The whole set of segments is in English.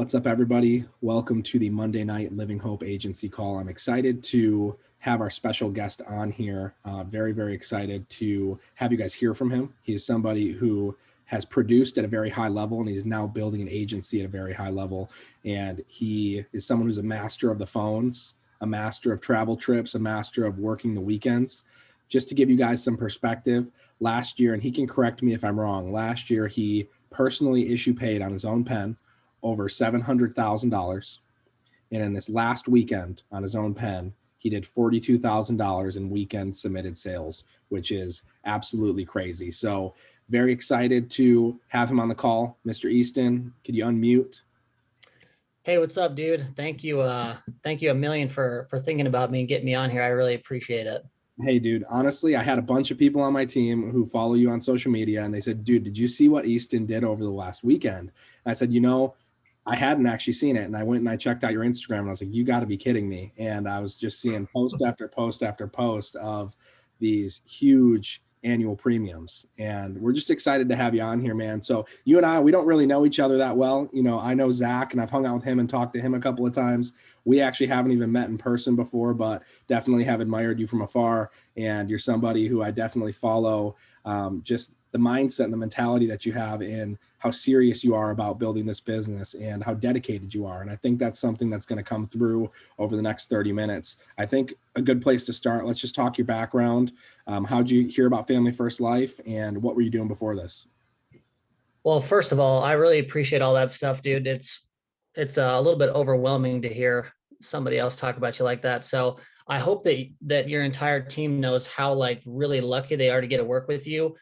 What's up, everybody? Welcome to the Monday Night Living Hope Agency call. I'm excited to have our special guest on here. Very, very excited to have you guys hear from him. He's somebody who has produced at a very high level, and he's now building an agency at a very high level. And he is someone who's a master of the phones, a master of travel trips, a master of working the weekends. Just to give you guys some perspective, last year, and he can correct me if I'm wrong, last year he personally issue paid on his own pen over $700,000. And in this last weekend on his own pen, he did $42,000 in weekend submitted sales, which is absolutely crazy. So very excited to have him on the call. Mr. Easton, could you unmute? Hey, what's up, dude? Thank you. Thank you a million for thinking about me and getting me on here. I really appreciate it. Hey, dude, honestly, I had a bunch of people on my team who follow you on social media, and they said, dude, did you see what Easton did over the last weekend? And I said, I hadn't actually seen it. And I went and I checked out your Instagram and I was like, you got to be kidding me. And I was just seeing post after post after post of these huge annual premiums. And we're just excited to have you on here, man. So you and I, we don't really know each other that well. I know Zach, and I've hung out with him and talked to him a couple of times. We actually haven't even met in person before, but definitely have admired you from afar. And you're somebody who I definitely follow, just the mindset and the mentality that you have in how serious you are about building this business and how dedicated you are. And I think that's something that's going to come through over the next 30 minutes. I think a good place to start, let's just talk your background. How'd you hear about Family First Life, and what were you doing before this? Well, first of all, I really appreciate all that stuff, dude. It's a little bit overwhelming to hear somebody else talk about you like that. So I hope that your entire team knows how really lucky they are to get to work with you.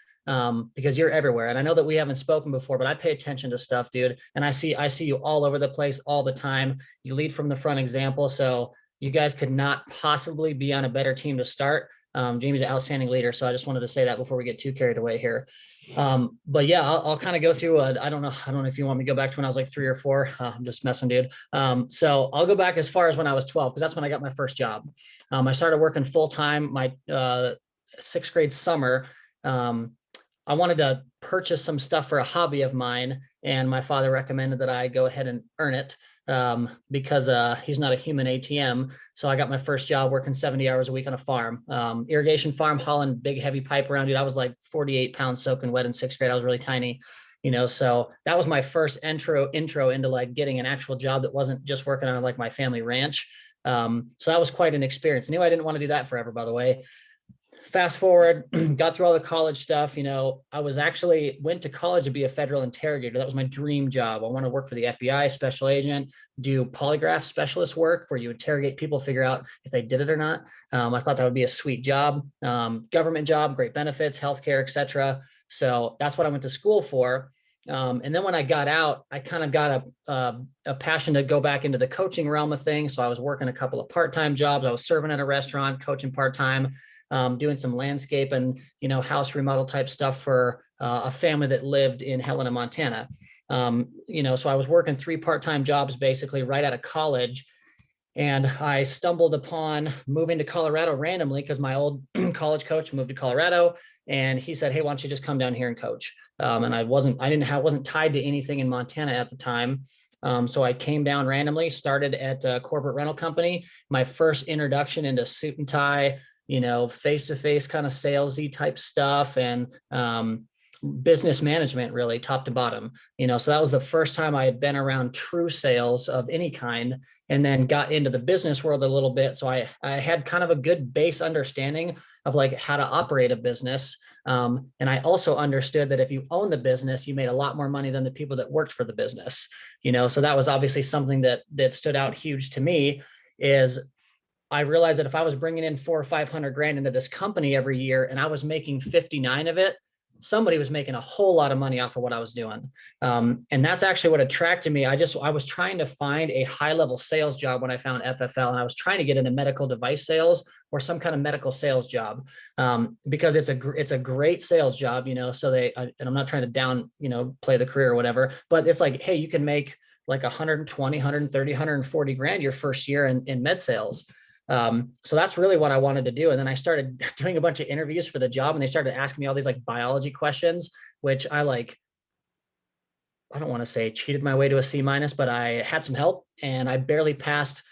Because you're everywhere. And I know that we haven't spoken before, but I pay attention to stuff, dude. And I see you all over the place all the time. You lead from the front example. So you guys could not possibly be on a better team to start. Jamie's an outstanding leader. So I just wanted to say that before we get too carried away here. But yeah, I'll kind of go through, I don't know if you want me to go back to when I was like 3 or 4. I'm just messing, dude. So I'll go back as far as when I was 12, because that's when I got my first job. I started working full-time my 6th grade summer. I wanted to purchase some stuff for a hobby of mine, and my father recommended that I go ahead and earn it because he's not a human ATM. So I got my first job working 70 hours a week on a farm, irrigation farm, hauling big, heavy pipe around. Dude, I was like 48 pounds soaking wet in 6th grade. I was really tiny, so that was my first intro into like getting an actual job that wasn't just working on like my family ranch. So that was quite an experience. I knew I didn't want to do that forever, by the way. Fast forward, got through all the college stuff. I went to college to be a federal interrogator. That was my dream job. I want to work for the FBI, special agent, do polygraph specialist work where you interrogate people, figure out if they did it or not. I thought that would be a sweet job, government job, great benefits, healthcare, etc. So that's what I went to school for. And then when I got out, I kind of got a passion to go back into the coaching realm of things. So I was working a couple of part-time jobs. I was serving at a restaurant, coaching part-time. Doing some landscape and, house remodel type stuff for a family that lived in Helena, Montana. So I was working 3 part-time jobs basically right out of college. And I stumbled upon moving to Colorado randomly because my old college coach moved to Colorado, and he said, hey, why don't you just come down here and coach? And I wasn't tied to anything in Montana at the time. So I came down randomly, started at a corporate rental company. My first introduction into suit and tie, face-to-face kind of salesy type stuff, and business management, really top to bottom, so that was the first time I had been around true sales of any kind, and then got into the business world a little bit. So I had kind of a good base understanding of like how to operate a business. And I also understood that if you own the business, you made a lot more money than the people that worked for the business, so that was obviously something that stood out huge to me. Is I realized that if I was bringing in 400 or 500 grand into this company every year and I was making 59 of it, somebody was making a whole lot of money off of what I was doing. And that's actually what attracted me. I was trying to find a high level sales job when I found FFL, and I was trying to get into medical device sales or some kind of medical sales job, because it's a great sales job, and I'm not trying to down, play the career or whatever, but it's like, hey, you can make like 120, 130, 140 grand your first year in med sales. So that's really what I wanted to do. And then I started doing a bunch of interviews for the job, and they started asking me all these like biology questions, which I like I don't want to say cheated my way to a C minus, but I had some help and I barely passed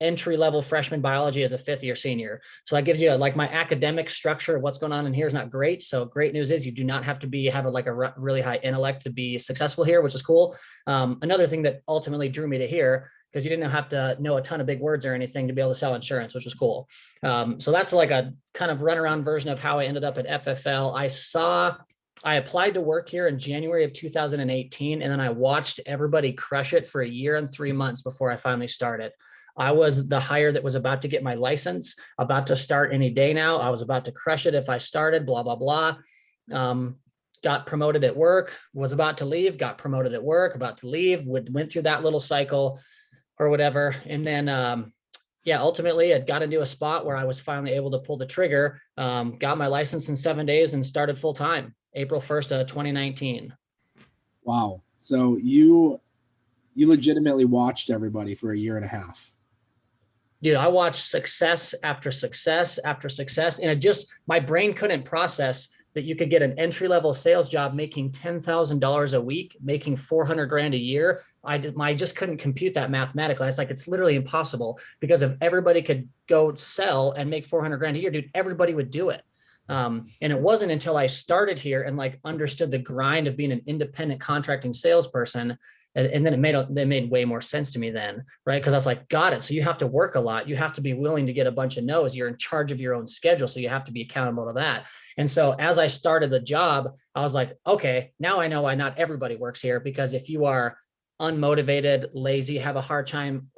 entry level freshman biology as a 5th-year senior. So that gives you like my academic structure of what's going on in here is not great. So great news is you do not have to have a really high intellect to be successful here, which is cool. Another thing that ultimately drew me to here, because you didn't have to know a ton of big words or anything to be able to sell insurance, which was cool. So that's like a kind of runaround version of how I ended up at FFL. I applied to work here in January of 2018, and then I watched everybody crush it for a year and 3 months before I finally started. I was the hire that was about to get my license, about to start any day now. I was about to crush it if I started, blah, blah, blah. Got promoted at work, was about to leave, got promoted at work, about to leave, went through that little cycle or whatever. And then, ultimately it got into a spot where I was finally able to pull the trigger, got my license in 7 days and started full time, April 1st of 2019. Wow. So you legitimately watched everybody for a year and a half. Dude, I watched success after success after success. And my brain couldn't process that you could get an entry-level sales job making $10,000 a week, making 400 grand a year. I just couldn't compute that mathematically. I was like, it's literally impossible, because if everybody could go sell and make 400 grand a year, dude, everybody would do it. And it wasn't until I started here and like understood the grind of being an independent contracting salesperson, and then it made way more sense to me then, right? Because I was like, got it. So you have to work a lot. You have to be willing to get a bunch of no's. You're in charge of your own schedule, so you have to be accountable to that. And so as I started the job, I was like, okay, now I know why not everybody works here, because if you are unmotivated, lazy, have a hard time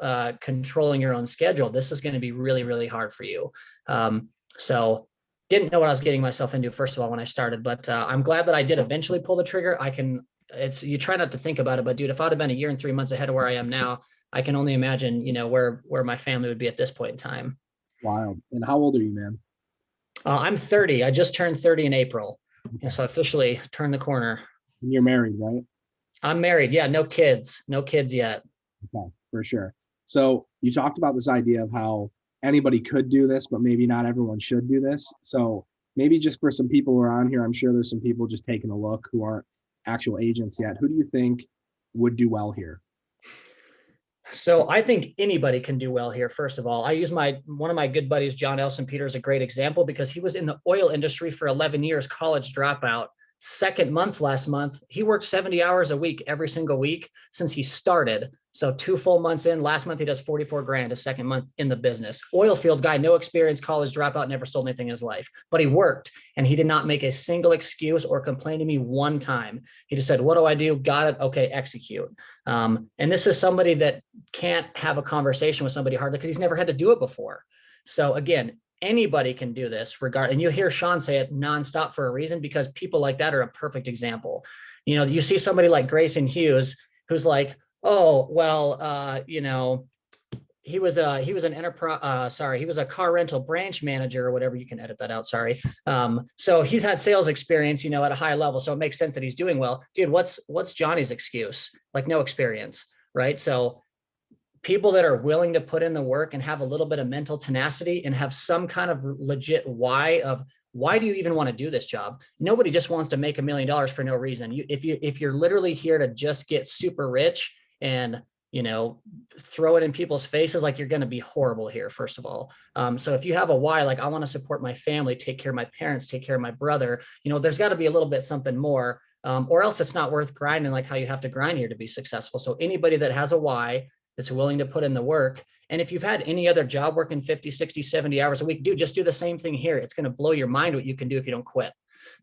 controlling your own schedule, this is going to be really, really hard for you. So didn't know what I was getting myself into, first of all, when I started, but I'm glad that I did eventually pull the trigger. You try not to think about it, but dude, if I'd have been a year and 3 months ahead of where I am now, I can only imagine, where my family would be at this point in time. Wild. And how old are you, man? I'm 30. I just turned 30 in April. Okay. So I officially turned the corner. And you're married, right? I'm married. Yeah. No kids yet. Okay, for sure. So you talked about this idea of how anybody could do this, but maybe not everyone should do this. So maybe just for some people who are on here, I'm sure there's some people just taking a look who aren't actual agents yet. Who do you think would do well here? So I think anybody can do well here. First of all, I use one of my good buddies, John Elson Peter, is a great example, because he was in the oil industry for 11 years, college dropout. Second month last month, he worked 70 hours a week every single week since he started. So 2 full months in. Last month he does 44 grand, a second month in the business. Oil field guy, no experience, college dropout, never sold anything in his life, but he worked, and he did not make a single excuse or complain to me one time. He just said, what do I do? Got it. Okay, execute. And this is somebody that can't have a conversation with somebody hardly, because he's never had to do it before. So again, anybody can do this and you hear Sean say it nonstop for a reason, because people like that are a perfect example. You see somebody like Grayson Hughes, who's like, oh, well, he was an enterprise, he was a car rental branch manager or whatever. You can edit that out. Sorry. So he's had sales experience, at a high level. So it makes sense that he's doing well. Dude, what's Johnny's excuse? Like, no experience, right? So people that are willing to put in the work and have a little bit of mental tenacity and have some kind of legit why do you even want to do this job? Nobody just wants to make $1 million for no reason. If you're literally here to just get super rich and, throw it in people's faces, like, you're going to be horrible here, first of all. So if you have a why, like, I want to support my family, take care of my parents, take care of my brother, there's got to be a little bit something more, or else it's not worth grinding, like how you have to grind here to be successful. So anybody that has a why, that's willing to put in the work. And if you've had any other job working 50, 60, 70 hours a week, dude, just do the same thing here. It's going to blow your mind what you can do if you don't quit.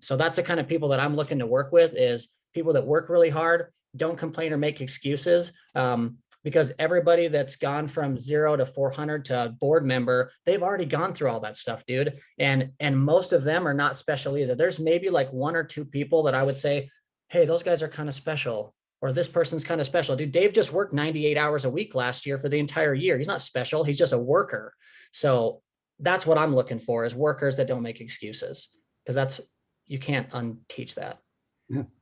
So that's the kind of people that I'm looking to work with, is people that work really hard, don't complain or make excuses. Because everybody that's gone from 0 to 400 to board member, they've already gone through all that stuff, dude. And most of them are not special either. There's maybe like 1 or 2 people that I would say, hey, those guys are kind of special. Or this person's kind of special. Dude, Dave just worked 98 hours a week last year for the entire year. He's not special. He's just a worker. So that's what I'm looking for, is workers that don't make excuses, because you can't unteach that.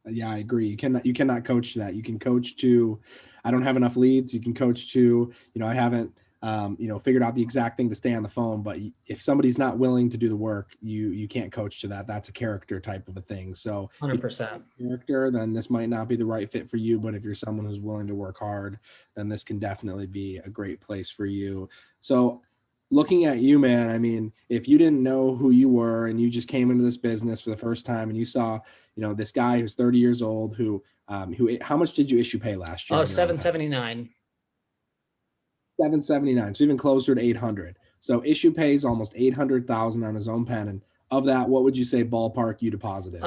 Yeah, I agree. You cannot coach that. You can coach to, I don't have enough leads. You can coach to, I haven't figured out the exact thing to stay on the phone. But if somebody's not willing to do the work, you can't coach to that. That's a character type of a thing. So 100%. character, then this might not be the right fit for you. But if you're someone who's willing to work hard, then this can definitely be a great place for you. So looking at you, man, I mean, if you didn't know who you were and you just came into this business for the first time and you saw, this guy who's 30 years old, how much did you issue pay last year? Oh, 779. 779. So even closer to 800. So issue pays almost 800,000 on his own pen. And of that, what would you say ballpark you deposited?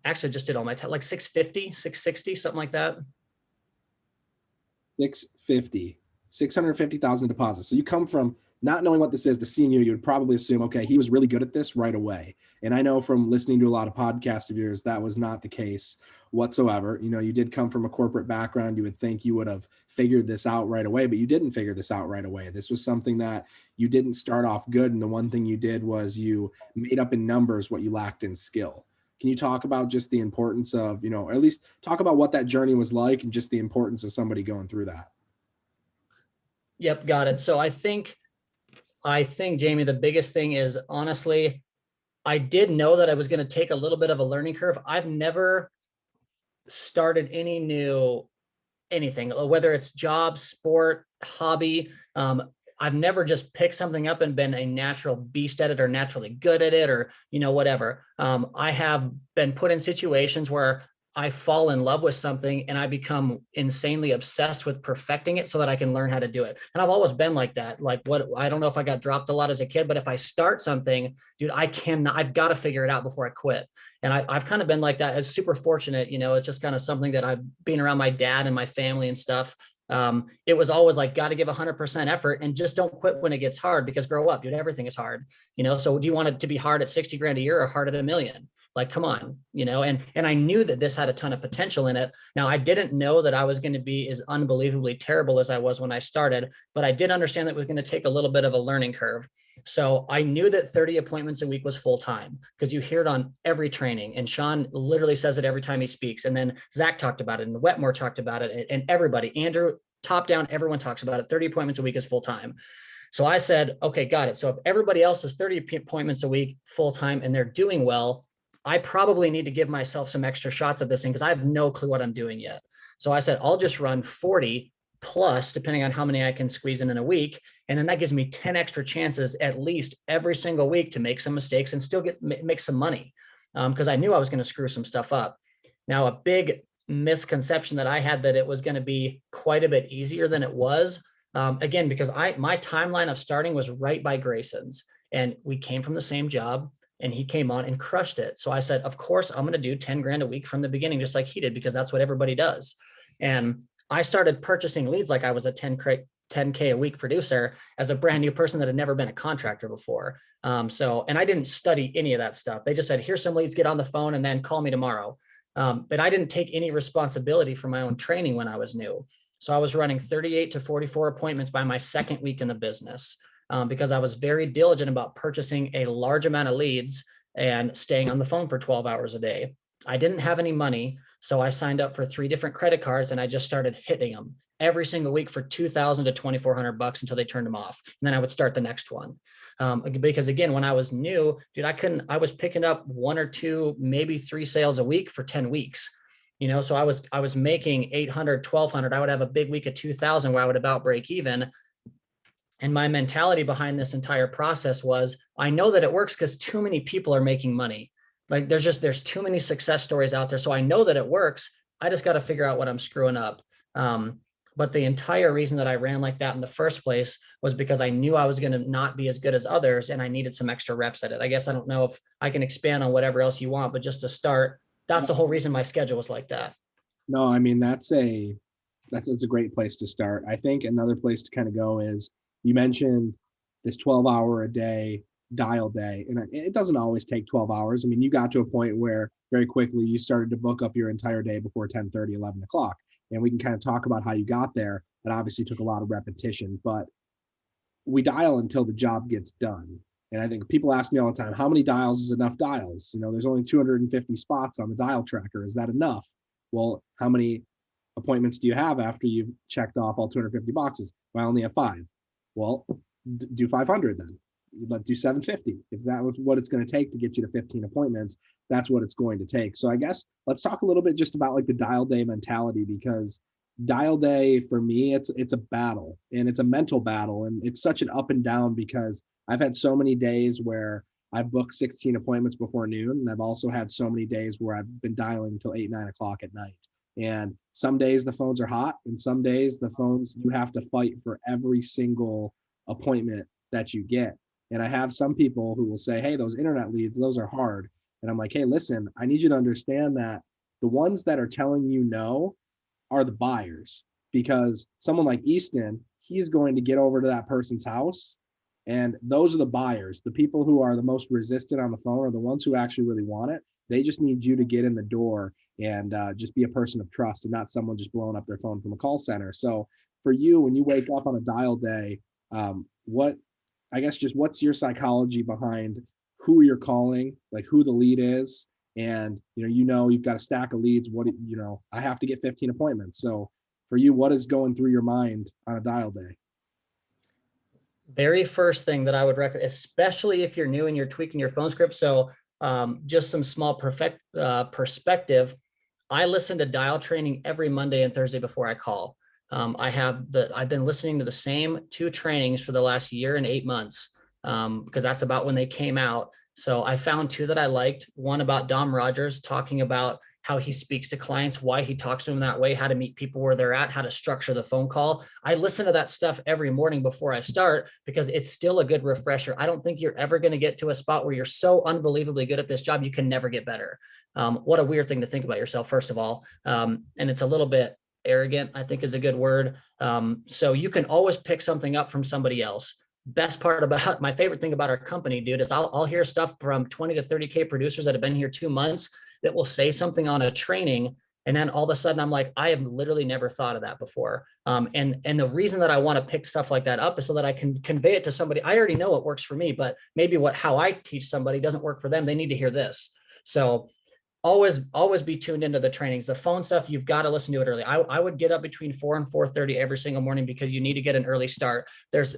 Actually just did all my like 650, 660, something like that. 650,000 deposits. So you come from not knowing what this is to seeing you would probably assume, okay, he was really good at this right away. And I know from listening to a lot of podcasts of yours, that was not the case whatsoever. You did come from a corporate background. You would think you would have figured this out right away, but you didn't figure this out right away. This was something that you didn't start off good. And the one thing you did was you made up in numbers what you lacked in skill. Can you talk about just the importance of, or at least talk about what that journey was like and just the importance of somebody going through that? Yep, got it. So I think, Jamie, the biggest thing is, honestly, I did know that I was going to take a little bit of a learning curve. I've never started anything, whether it's job, sport, hobby. I've never just picked something up and been a natural beast at it or naturally good at it or, whatever. I have been put in situations where I fall in love with something and I become insanely obsessed with perfecting it so that I can learn how to do it. And I've always been like that. I don't know if I got dropped a lot as a kid, but if I start something, dude, I've got to figure it out before I quit. And I've kind of been like that. It's super fortunate. It's just kind of something that I've been around my dad and my family and stuff. It was always like, got to give 100% effort and just don't quit when it gets hard, because grow up, dude, everything is hard, so do you want it to be hard at 60 grand a year or hard at $1 million? Like, come on, and I knew that this had a ton of potential in it. Now, I didn't know that I was going to be as unbelievably terrible as I was when I started, but I did understand that it was going to take a little bit of a learning curve. So I knew that 30 appointments a week was full time, because you hear it on every training, and Sean literally says it every time he speaks. And then Zach talked about it, and Wetmore talked about it, and everybody, Andrew, top down, everyone talks about it. 30 appointments a week is full time. So I said, okay, got it. So if everybody else is 30 appointments a week full time and they're doing well, I probably need to give myself some extra shots at this thing, because I have no clue what I'm doing yet. So I said, I'll just run 40 plus, depending on how many I can squeeze in a week. And then that gives me 10 extra chances at least every single week to make some mistakes and still make some money. Because I knew I was going to screw some stuff up. Now, a big misconception that I had, that it was going to be quite a bit easier than it was. Again, because my timeline of starting was right by Grayson's, and we came from the same job. And he came on and crushed it. So I said, of course, I'm going to do 10 grand a week from the beginning, just like he did, because that's what everybody does. And I started purchasing leads like I was a 10K a week producer as a brand new person that had never been a contractor before. And I didn't study any of that stuff. They just said, here's some leads, get on the phone and then call me tomorrow. But I didn't take any responsibility for my own training when I was new. So I was running 38 to 44 appointments by my second week in the business. Because I was very diligent about purchasing a large amount of leads and staying on the phone for 12 hours a day. I didn't have any money, so I signed up for 3 different credit cards and I just started hitting them every single week for $2,000 to $2,400 until they turned them off. And then I would start the next one. Because again, when I was new, dude, I was picking up 1 or 2, maybe 3 sales a week for 10 weeks. So I was making 800, 1,200. I would have a big week of 2,000 where I would about break even. And my mentality behind this entire process was, I know that it works because too many people are making money. Like there's too many success stories out there. So I know that it works. I just got to figure out what I'm screwing up. But the entire reason that I ran like that in the first place was because I knew I was going to not be as good as others and I needed some extra reps at it. I guess I don't know if I can expand on whatever else you want, but just to start, that's the whole reason my schedule was like that. No, I mean, that's a great place to start. I think another place to kind of go is, you mentioned this 12-hour a day dial day, and it doesn't always take 12 hours. I mean, you got to a point where very quickly you started to book up your entire day before 10:30, 11 o'clock. And we can kind of talk about how you got there. It obviously took a lot of repetition, but we dial until the job gets done. And I think people ask me all the time, how many dials is enough dials? There's only 250 spots on the dial tracker. Is that enough? Well, how many appointments do you have after you've checked off all 250 boxes? Well, I only have 5. Well, do 500 then. Let's do 750. If that was what it's going to take to get you to 15 appointments, that's what it's going to take. So I guess let's talk a little bit just about like the dial day mentality, because dial day for me, it's a battle, and it's a mental battle, and it's such an up and down, because I've had so many days where I've booked 16 appointments before noon, and I've also had so many days where I've been dialing till 8, 9 o'clock at night. And some days the phones are hot, and some days the phones, you have to fight for every single appointment that you get. And I have some people who will say, hey, those internet leads, those are hard. And I'm like, hey, listen, I need you to understand that the ones that are telling you no are the buyers, because someone like Easton, he's going to get over to that person's house, and those are the buyers. The people who are the most resistant on the phone are the ones who actually really want it. They just need you to get in the door and just be a person of trust, and not someone just blowing up their phone from a call center. So for you, when you wake up on a dial day, what, I guess, just what's your psychology behind who you're calling, like who the lead is? And you've got a stack of leads. I have to get 15 appointments. So for you, what is going through your mind on a dial day? Very first thing that I would recommend, especially if you're new and you're tweaking your phone script. So just some small perspective. I listen to dial training every Monday and Thursday before I call. I've been listening to the same 2 trainings for the last year and 8 months, because that's about when they came out. So I found 2 that I liked. One about Dom Rogers, talking about how he speaks to clients, why he talks to them that way, how to meet people where they're at, how to structure the phone call. I listen to that stuff every morning before I start, because it's still a good refresher. I don't think you're ever going to get to a spot where you're so unbelievably good at this job, you can never get better. What a weird thing to think about yourself, first of all. And it's a little bit arrogant, I think is a good word. So you can always pick something up from somebody else. Best part about my favorite thing about our company, dude, is I'll hear stuff from 20 to 30K producers that have been here 2 months that will say something on a training. And then all of a sudden I'm like, I have literally never thought of that before. And the reason that I want to pick stuff like that up is so that I can convey it to somebody. I already know what works for me, but maybe how I teach somebody doesn't work for them. They need to hear this. So always be tuned into the trainings. The phone stuff, you've got to listen to it early. I would get up between 4 and 4:30 every single morning, because you need to get an early start. There's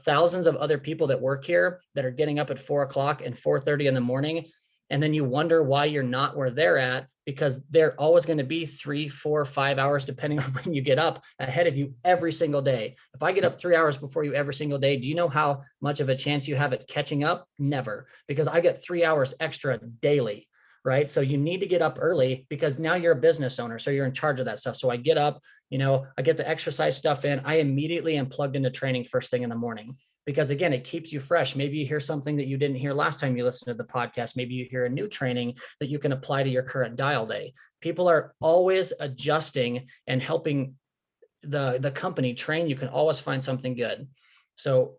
thousands of other people that work here that are getting up at 4 o'clock and 4:30 in the morning. And then you wonder why you're not where they're at, because they're always going to be 3, 4, 5 hours, depending on when you get up, ahead of you every single day. If I get up 3 hours before you every single day, do you know how much of a chance you have at catching up? Never, because I get 3 hours extra daily. Right. So you need to get up early, because now you're a business owner. So you're in charge of that stuff. So I get up, I get the exercise stuff in. I immediately am plugged into training first thing in the morning, because again, it keeps you fresh. Maybe you hear something that you didn't hear last time you listened to the podcast. Maybe you hear a new training that you can apply to your current dial day. People are always adjusting and helping the company train. You can always find something good. So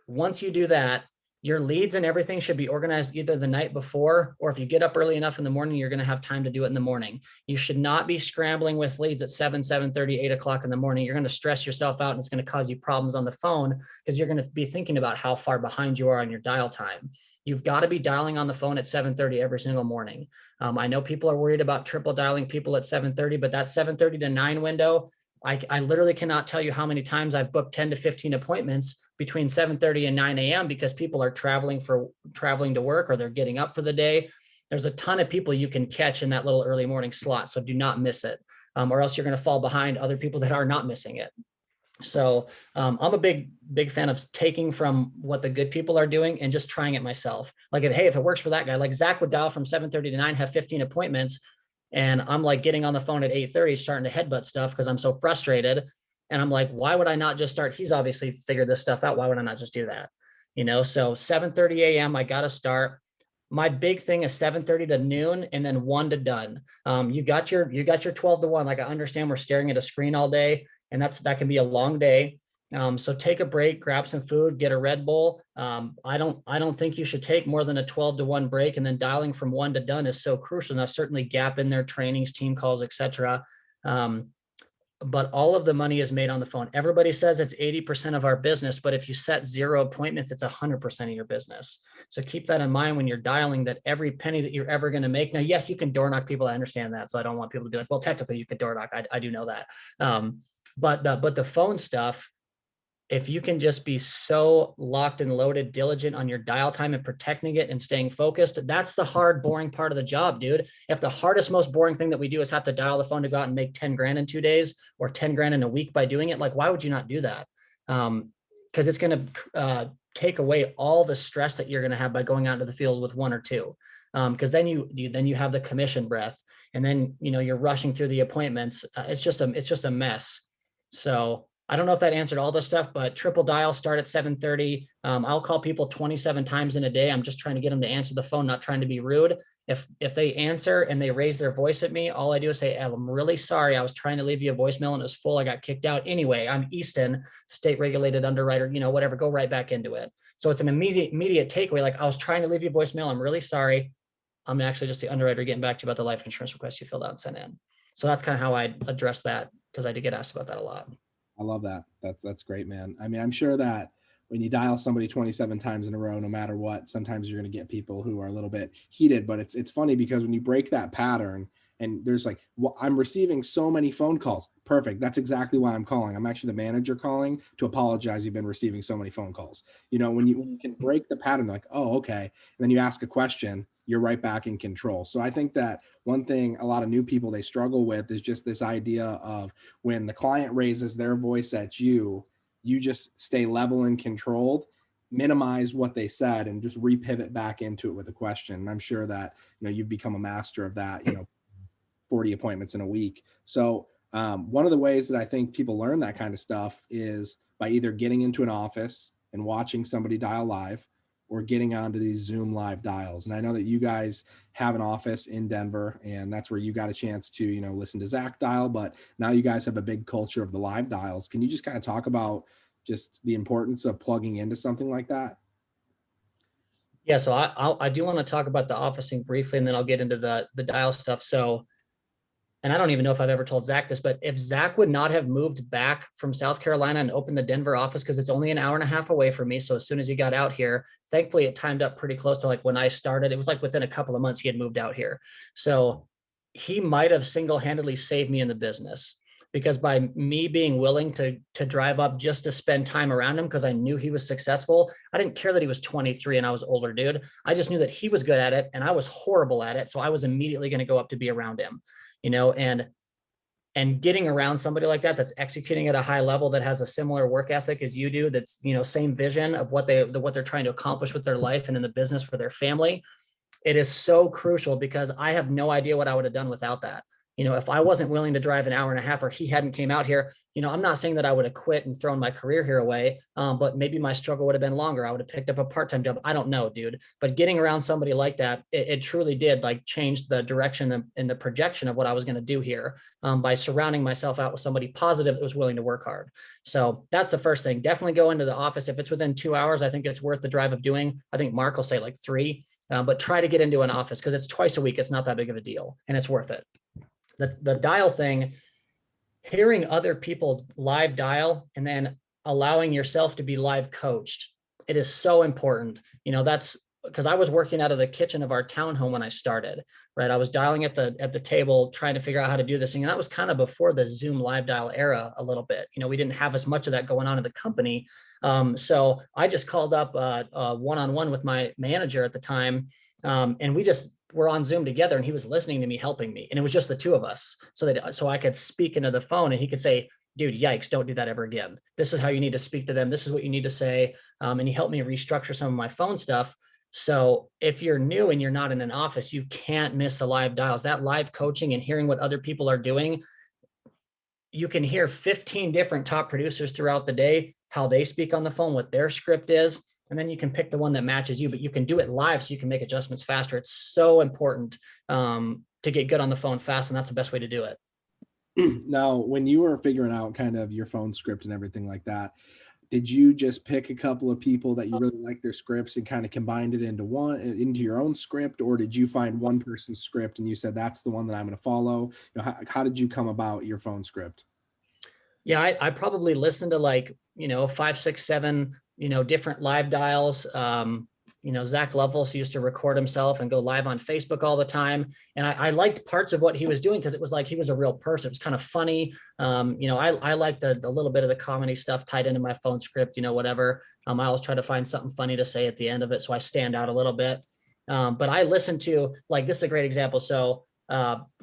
once you do that, your leads and everything should be organized either the night before, or if you get up early enough in the morning, you're going to have time to do it in the morning. You should not be scrambling with leads at 7:30, 8 o'clock in the morning. You're going to stress yourself out, and it's going to cause you problems on the phone, because you're going to be thinking about how far behind you are on your dial time. You've got to be dialing on the phone at 7:30 every single morning. I know people are worried about triple dialing people at 7:30, but that 7:30 to 9 window, I literally cannot tell you how many times I've booked 10 to 15 appointments between 7:30 and 9 a.m. because people are traveling to work, or they're getting up for the day. There's a ton of people you can catch in that little early morning slot. So do not miss it, or else you're going to fall behind other people that are not missing it. So I'm a big fan of taking from what the good people are doing and just trying it myself. Like, if it works for that guy, like Zach would dial from 7:30 to 9, have 15 appointments. And I'm like getting on the phone at 8:30, starting to headbutt stuff because I'm so frustrated. And I'm like, why would I not just start? He's obviously figured this stuff out. Why would I not just do that? So 7:30 a.m., I got to start. My big thing is 7:30 to noon, and then 1 to done. You got your 12 to 1. Like, I understand we're staring at a screen all day, and that can be a long day. So take a break, grab some food, get a Red Bull. I don't think you should take more than a 12 to 1 break, and then dialing from 1 to done is so crucial. Now, certainly gap in their trainings, team calls, etc. But all of the money is made on the phone. Everybody says it's 80% of our business, but if you set 0 appointments, it's 100% of your business. So keep that in mind when you're dialing, that every penny that you're ever going to make. Now, yes, you can door knock people. I understand that. So I don't want people to be like, well, technically you could door knock. I do know that. But the phone stuff, if you can just be so locked and loaded, diligent on your dial time and protecting it and staying focused, that's the hard, boring part of the job, dude. If the hardest, most boring thing that we do is have to dial the phone to go out and make 10 grand in 2 days or 10 grand in a week by doing it, like, why would you not do that? Because it's going to take away all the stress that you're going to have by going out into the field with one or two. Because then you have the commission breath, and then you're rushing through the appointments. It's just a mess. So I don't know if that answered all the stuff, but triple dial, start at 7:30. I'll call people 27 times in a day. I'm just trying to get them to answer the phone, not trying to be rude. If they answer and they raise their voice at me, all I do is say, I'm really sorry. I was trying to leave you a voicemail and it was full. I got kicked out. Anyway, I'm Easton, state regulated underwriter, whatever, go right back into it. So it's an immediate takeaway. Like, I was trying to leave you a voicemail. I'm really sorry. I'm actually just the underwriter getting back to you about the life insurance request you filled out and sent in. So that's kind of how I address that, because I did get asked about that a lot. I love that. That's great, man. I mean, I'm sure that when you dial somebody 27 times in a row, no matter what, sometimes you're going to get people who are a little bit heated, but it's funny because when you break that pattern and there's like, well, I'm receiving so many phone calls. Perfect. That's exactly why I'm calling. I'm actually the manager calling to apologize. You've been receiving so many phone calls. When you can break the pattern, like, oh, okay. And then you ask a question, you're right back in control. So I think that one thing a lot of new people, they struggle with is just this idea of when the client raises their voice at you, you just stay level and controlled, minimize what they said, and just repivot back into it with a question. And I'm sure that, you've become a master of that, 40 appointments in a week. So one of the ways that I think people learn that kind of stuff is by either getting into an office and watching somebody dial live, or getting onto these Zoom live dials. And I know that you guys have an office in Denver, and that's where you got a chance to, listen to Zach dial, but now you guys have a big culture of the live dials. Can you just kind of talk about just the importance of plugging into something like that? Yeah, so I do want to talk about the officing briefly, and then I'll get into the dial stuff. So, and I don't even know if I've ever told Zach this, but if Zach would not have moved back from South Carolina and opened the Denver office, because it's only an hour and a half away from me. So as soon as he got out here, thankfully it timed up pretty close to like when I started. It was like within a couple of months he had moved out here. So he might have single-handedly saved me in the business, because by me being willing to drive up just to spend time around him, because I knew he was successful. I didn't care that he was 23 and I was older, dude. I just knew that he was good at it and I was horrible at it. So I was immediately going to go up to be around him, and getting around somebody like that, that's executing at a high level, that has a similar work ethic as you do, that's, same vision of what they're trying to accomplish with their life and in the business for their family. It is so crucial, because I have no idea what I would have done without that. If I wasn't willing to drive an hour and a half, or he hadn't came out here, I'm not saying that I would have quit and thrown my career here away, but maybe my struggle would have been longer. I would have picked up a part-time job. I don't know, dude. But getting around somebody like that, it truly did like change the direction and the projection of what I was going to do here, by surrounding myself out with somebody positive that was willing to work hard. So that's the first thing. Definitely go into the office. If it's within 2 hours, I think it's worth the drive of doing. I think Mark will say like 3, but try to get into an office, because it's twice a week. It's not that big of a deal, and it's worth it. The dial thing, hearing other people live dial and then allowing yourself to be live coached, it is so important. That's because I was working out of the kitchen of our townhome when I started, right? I was dialing at the table, trying to figure out how to do this thing. And that was kind of before the Zoom live dial era a little bit. We didn't have as much of that going on in the company. So I just called up a one-on-one with my manager at the time. And we just were on Zoom together, and he was listening to me, helping me. And it was just the two of us, so I could speak into the phone, and he could say, dude, yikes, don't do that ever again. This is how you need to speak to them. This is what you need to say. And he helped me restructure some of my phone stuff. So if you're new and you're not in an office, you can't miss the live dials. That live coaching and hearing what other people are doing, you can hear 15 different top producers throughout the day, how they speak on the phone, what their script is, and then you can pick the one that matches you, but you can do it live so you can make adjustments faster. It's so important to get good on the phone fast, and that's the best way to do it. Now, when you were figuring out kind of your phone script and everything like that, did you just pick a couple of people that you really liked their scripts and kind of combined it into your own script, or did you find one person's script and you said, that's the one that I'm going to follow? How did you come about your phone script? Yeah, I probably listened to 5, 6, 7, different live dials. Zach Lovelace used to record himself and go live on Facebook all the time. And I liked parts of what he was doing because it was like he was a real person. It was kind of funny. I liked a little bit of the comedy stuff tied into my phone script, whatever. I always try to find something funny to say at the end of it so I stand out a little bit. But I listened to, like, this is a great example. So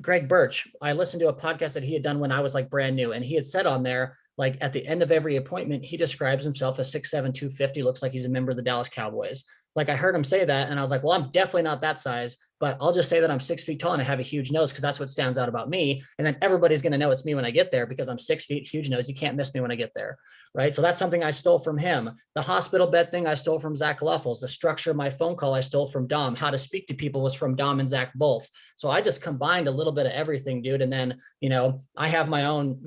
Greg Birch, I listened to a podcast that he had done when I was like brand new. And he had said on there, like at the end of every appointment, he describes himself as 6'7", 250, looks like he's a member of the Dallas Cowboys. Like I heard him say that and I was like, well, I'm definitely not that size, but I'll just say that I'm 6 feet tall and I have a huge nose because that's what stands out about me. And then everybody's going to know it's me when I get there because I'm 6 feet, huge nose. You can't miss me when I get there. Right. So that's something I stole from him. The hospital bed thing I stole from Zach Luffles. The structure of my phone call I stole from Dom. How to speak to people was from Dom and Zach both. So I just combined a little bit of everything, dude. And then, I have my own,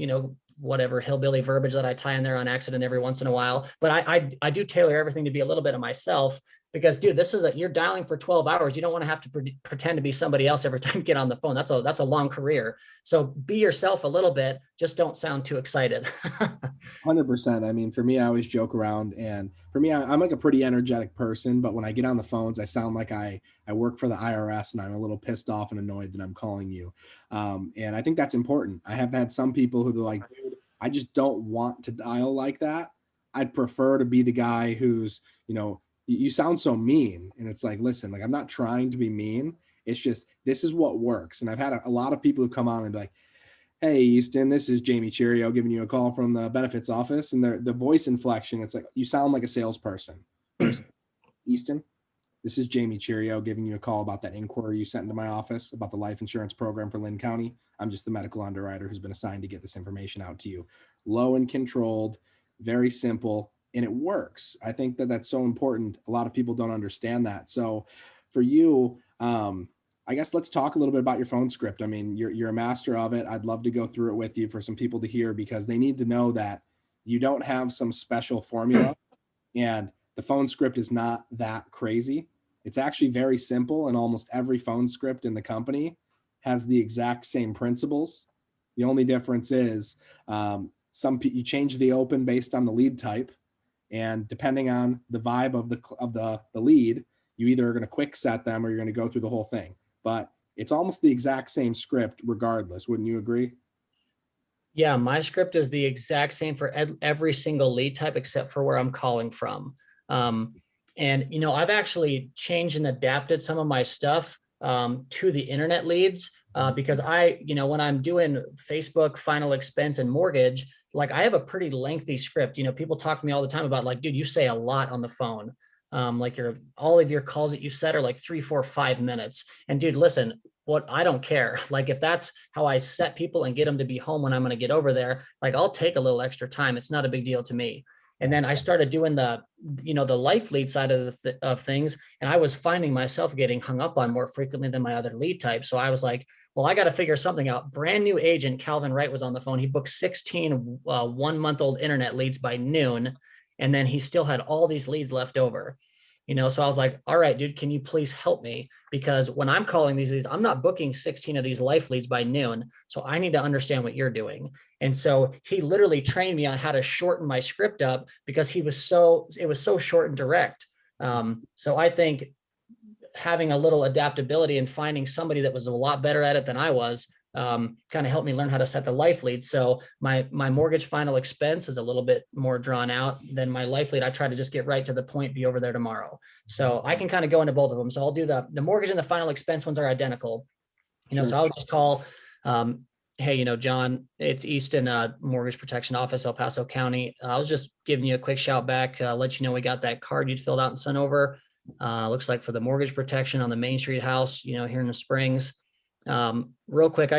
whatever hillbilly verbiage that I tie in there on accident every once in a while. But I do tailor everything to be a little bit of myself because, dude, you're dialing for 12 hours. You don't want to have to pretend to be somebody else every time you get on the phone. That's a long career. So be yourself a little bit. Just don't sound too excited. 100%. I mean, for me, I always joke around, and for me, I'm like a pretty energetic person, but when I get on the phones, I sound like I work for the IRS and I'm a little pissed off and annoyed that I'm calling you. And I think that's important. I have had some people who are like, dude, I just don't want to dial like that. I'd prefer to be the guy who's, you sound so mean. And it's like, listen, like I'm not trying to be mean. It's just, this is what works. And I've had a lot of people who come on and be like, hey, Easton, this is Jamie Chirio giving you a call from the benefits office. And the voice inflection, it's like, you sound like a salesperson. Easton, this is Jamie Chirio giving you a call about that inquiry you sent into my office about the life insurance program for Lynn County. I'm just the medical underwriter who's been assigned to get this information out to you. Low and controlled, very simple, and it works. I think that that's so important. A lot of people don't understand that. So for you, I guess let's talk a little bit about your phone script. I mean, you're a master of it. I'd love to go through it with you for some people to hear because they need to know that you don't have some special formula and the phone script is not that crazy. It's actually very simple, and almost every phone script in the company has the exact same principles. The only difference is you change the open based on the lead type, and depending on the vibe of the lead, you either are going to quick set them or you're going to go through the whole thing. But it's almost the exact same script regardless. Wouldn't you agree? Yeah, my script is the exact same for every single lead type except for where I'm calling from. And I've actually changed and adapted some of my stuff to the internet leads because when I'm doing Facebook, final expense, and mortgage, like I have a pretty lengthy script. People talk to me all the time about like, dude, you say a lot on the phone. Like all of your calls that you set are like 3, 4, 5 minutes. And dude, listen, I don't care. Like if that's how I set people and get them to be home when I'm going to get over there, like I'll take a little extra time. It's not a big deal to me. And then I started doing the life lead side of things. And I was finding myself getting hung up on more frequently than my other lead types. So I was like, well, I got to figure something out. Brand new agent, Calvin Wright, was on the phone. He booked 16 1-month-old internet leads by noon. And then he still had all these leads left over. So I was like, all right, dude, can you please help me? Because when I'm calling these leads, I'm not booking 16 of these life leads by noon. So I need to understand what you're doing. And so he literally trained me on how to shorten my script up because it was so short and direct. So I think having a little adaptability and finding somebody that was a lot better at it than I was kind of helped me learn how to set the life lead. So my mortgage final expense is a little bit more drawn out than my life lead. I try to just get right to the point, be over there tomorrow. So I can kind of go into both of them. So I'll do the mortgage and the final expense ones are identical, Sure. So I'll just call, hey, John, it's Easton Mortgage Protection Office, El Paso County. I was just giving you a quick shout back, let you know we got that card you'd filled out and sent over. Looks like for the mortgage protection on the Main Street house, here in the Springs. Real quick,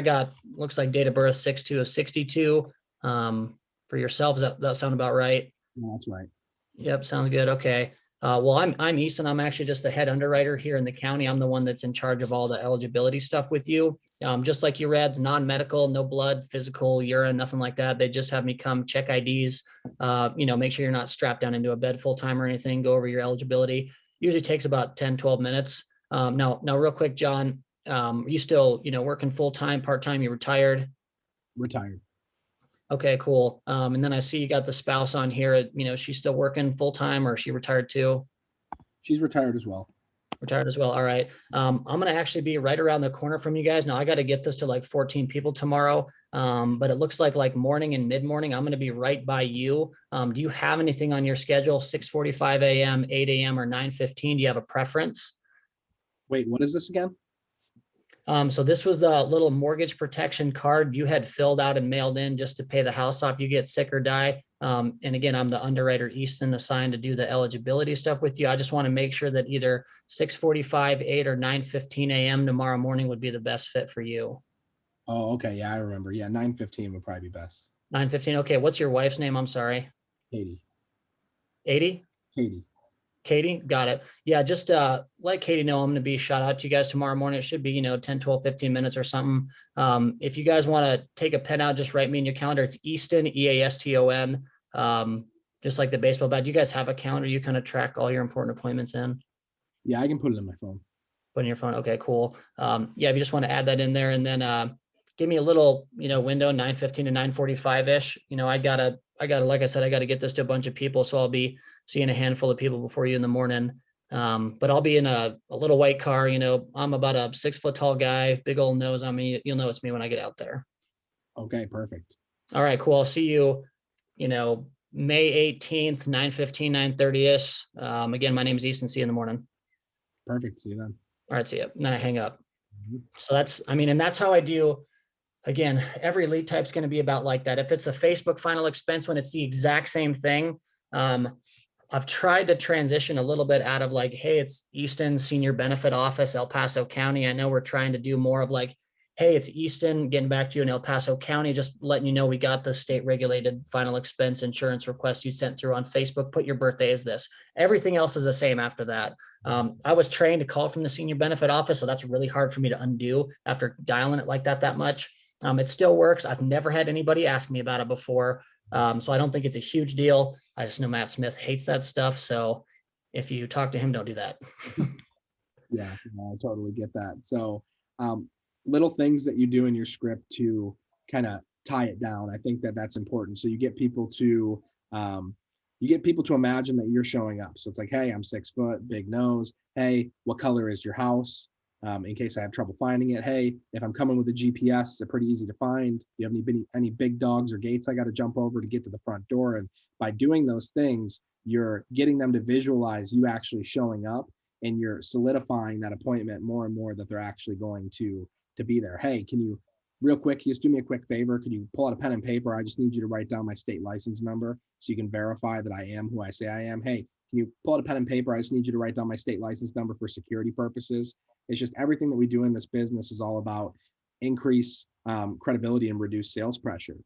looks like date of birth 6/2 of 62. For yourself, does that sound about right? Yeah, that's right. Yep, sounds good. Okay. Well, I'm Easton. I'm actually just the head underwriter here in the county. I'm the one that's in charge of all the eligibility stuff with you. Just like you read, non-medical, no blood, physical, urine, nothing like that. They just have me come check IDs, make sure you're not strapped down into a bed full time or anything, go over your eligibility. Usually takes about 10, 12 minutes. Now real quick, John, you still, working full time, part time, you retired? Retired. Okay, cool. And then I see you got the spouse on here. She's still working full time or she retired too? She's retired as well. Retired as well. All right. I'm going to actually be right around the corner from you guys. Now I got to get this to like 14 people tomorrow. But it looks like morning and mid-morning, I'm going to be right by you. Do you have anything on your schedule? 6:45 a.m., 8 a.m. or 9:15? Do you have a preference? Wait, what is this again? So this was the little mortgage protection card you had filled out and mailed in just to pay the house off. You get sick or die. And again, I'm the underwriter Easton assigned to do the eligibility stuff with you. I just want to make sure that either 6:45, 8 or 9:15 a.m. tomorrow morning would be the best fit for you. Oh, okay. Yeah, I remember. Yeah, 9:15 would probably be best. 9:15. Okay. What's your wife's name? I'm sorry. Katie. 80? Katie. Katie, got it. Yeah, just let Katie know I'm going to be shout out to you guys tomorrow morning. It should be, 10, 12, 15 minutes or something. If you guys want to take a pen out, just write me in your calendar. It's Easton, Easton. Just like the baseball bat. Do you guys have a calendar? You kind of track all your important appointments in? Yeah, I can put it in my phone. Put in your phone. Okay, cool. Yeah, if you just want to add that in there and then give me a little, window, 9:15 to 9:45-ish. I gotta, like I said, I gotta get this to a bunch of people. So I'll be seeing a handful of people before you in the morning. But I'll be in a little white car. I'm about a 6-foot tall guy, big old nose on me. You'll know it's me when I get out there. Okay, perfect. All right, cool. I'll see you, May 18th, 9:15, 9:30-ish. Again, my name is Easton. See you in the morning. Perfect. See you then. All right, see you. And then I hang up. So and that's how I do. Again, every lead type is going to be about like that. If it's a Facebook final expense, when it's the exact same thing, I've tried to transition a little bit out of like, hey, it's Easton Senior Benefit Office, El Paso County. I know we're trying to do more of like, hey, it's Easton, getting back to you in El Paso County, just letting you know we got the state regulated final expense insurance request you sent through on Facebook. Put your birthday as this. Everything else is the same after that. I was trained to call from the Senior Benefit Office, so that's really hard for me to undo after dialing it like that much. It still works. I've never had anybody ask me about it before. So I don't think it's a huge deal. I just know Matt Smith hates that stuff. So if you talk to him, don't do that. Yeah, I totally get that. So little things that you do in your script to kind of tie it down. I think that that's important. So you get people to imagine that you're showing up. So it's like, hey, I'm 6 foot, big nose. Hey, what color is your house? In case I have trouble finding it. Hey, if I'm coming with a GPS, it's pretty easy to find. Do you have any big dogs or gates I got to jump over to get to the front door? And by doing those things, you're getting them to visualize you actually showing up, and you're solidifying that appointment more and more that they're actually going to be there. Hey, can you real quick, just do me a quick favor? Could you pull out a pen and paper? I just need you to write down my state license number so you can verify that I am who I say I am. Hey, can you pull out a pen and paper? I just need you to write down my state license number for security purposes. It's just everything that we do in this business is all about increase credibility and reduce sales pressure.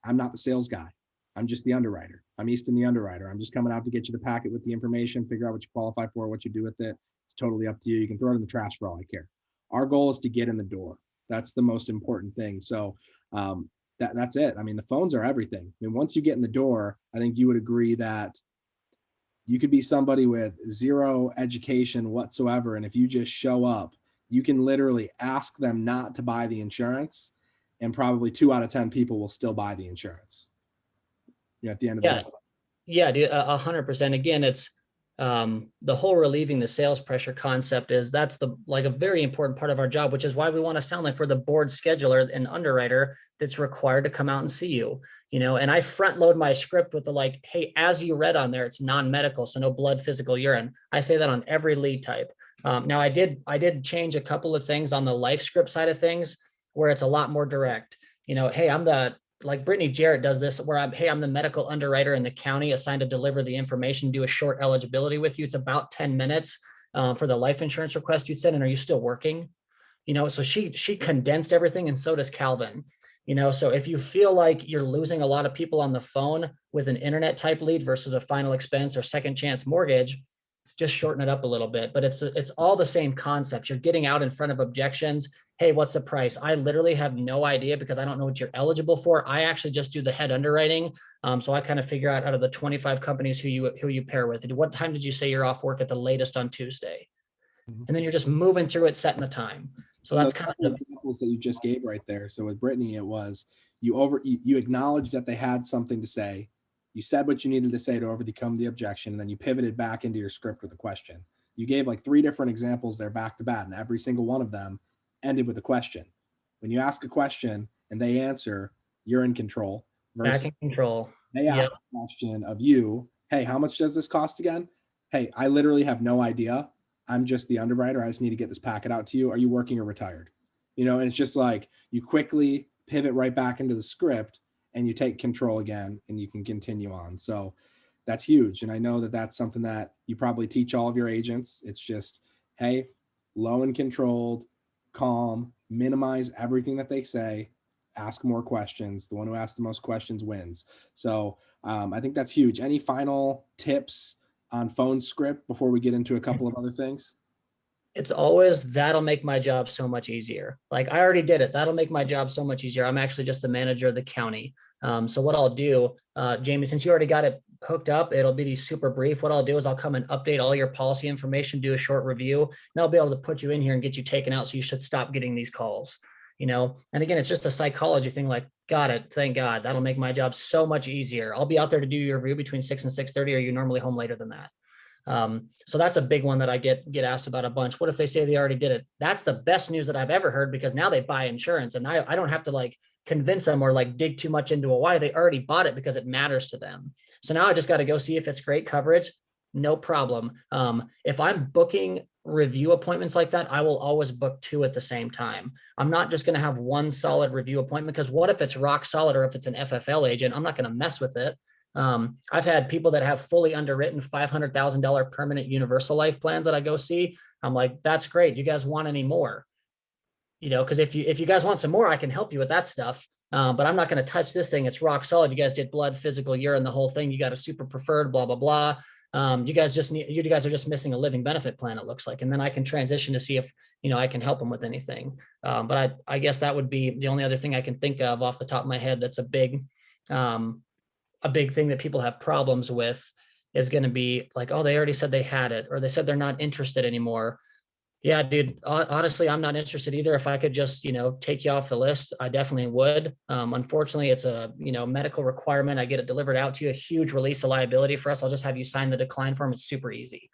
I'm not the sales guy. I'm just the underwriter. I'm Easton the underwriter. I'm just coming out to get you the packet with the information, figure out what you qualify for, what you do with it. It's totally up to you. You can throw it in the trash for all I care. Our goal is to get in the door. That's the most important thing. So that's it. I mean, the phones are everything. I mean, once you get in the door, I think you would agree that you could be somebody with zero education whatsoever. And if you just show up, you can literally ask them not to buy the insurance, and probably 2 out of 10 people will still buy the insurance. At the end of the day. Yeah, dude, 100%. Again, it's the whole relieving the sales pressure concept that's a very important part of our job, which is why we want to sound like we're the board scheduler and underwriter that's required to come out and see you, and I front load my script with the hey, as you read on there, it's non-medical. So no blood, physical, urine. I say that on every lead type. Now I did change a couple of things on the life script side of things where it's a lot more direct, hey, I'm like Brittany Jarrett does this where I'm the medical underwriter in the county assigned to deliver the information, do a short eligibility with you. It's about 10 minutes for the life insurance request you'd send. And are you still working? So she condensed everything, and so does Calvin. So if you feel like you're losing a lot of people on the phone with an internet type lead versus a final expense or second chance mortgage, just shorten it up a little bit. But it's all the same concept. You're getting out in front of objections. Hey, what's the price? I literally have no idea because I don't know what you're eligible for. I actually just do the head underwriting. So I kind of figure out of the 25 companies who you pair with. What time did you say you're off work at the latest on Tuesday? And then you're just moving through it, setting the time. So that's kind of the examples that you just gave right there. So with Brittany, it was you acknowledged that they had something to say. You said what you needed to say to overcome the objection, and then you pivoted back into your script with a question. You gave like 3 different examples there back to back, and every single one of them ended with a question. When you ask a question and they answer, you're in control. Back Versus in control. they Yep. ask a question of you, hey, how much does this cost again? Hey, I literally have no idea. I'm just the underwriter. I just need to get this packet out to you. Are you working or retired? And it's just like you quickly pivot right back into the script and you take control again and you can continue on. So that's huge. And I know that that's something that you probably teach all of your agents. It's just, hey, low and controlled, calm, minimize everything that they say, ask more questions. The one who asks the most questions wins. So I think that's huge. Any final tips on phone script before we get into a couple of other things? It's always, that'll make my job so much easier. Like I already did it. That'll make my job so much easier. I'm actually just the manager of the county. So what I'll do, Jamie, since you already got it hooked up, it'll be super brief. What I'll do is I'll come and update all your policy information, do a short review, and I'll be able to put you in here and get you taken out. So you should stop getting these calls, And again, it's just a psychology thing. Like, got it. Thank God. That'll make my job so much easier. I'll be out there to do your review between 6 and 6:30. Or are you normally home later than that? So that's a big one that I get asked about a bunch. What if they say they already did it? That's the best news that I've ever heard, because now they buy insurance and I don't have to like convince them or like dig too much into a why. They already bought it because it matters to them. So now I just got to go see if it's great coverage. No problem. If I'm booking review appointments like that, I will always book 2 at the same time. I'm not just going to have one solid review appointment, because what if it's rock solid, or if it's an FFL agent, I'm not going to mess with it. I've had people that have fully underwritten $500,000 permanent universal life plans that I go see. I'm like, that's great. Do you guys want any more? Because if you guys want some more, I can help you with that stuff. But I'm not going to touch this thing. It's rock solid. You guys did blood, physical, urine, the whole thing. You got a super preferred, blah, blah, blah. You guys are just missing a living benefit plan, it looks like. And then I can transition to see if, I can help them with anything. But I guess that would be the only other thing I can think of off the top of my head. That's a big thing that people have problems with, is going to be like, oh, they already said they had it, or they said they're not interested anymore. Yeah, dude, honestly, I'm not interested either. If I could just, take you off the list, I definitely would. Unfortunately, it's a, medical requirement. I get it delivered out to you, a huge release of liability for us. I'll just have you sign the decline form. It's super easy.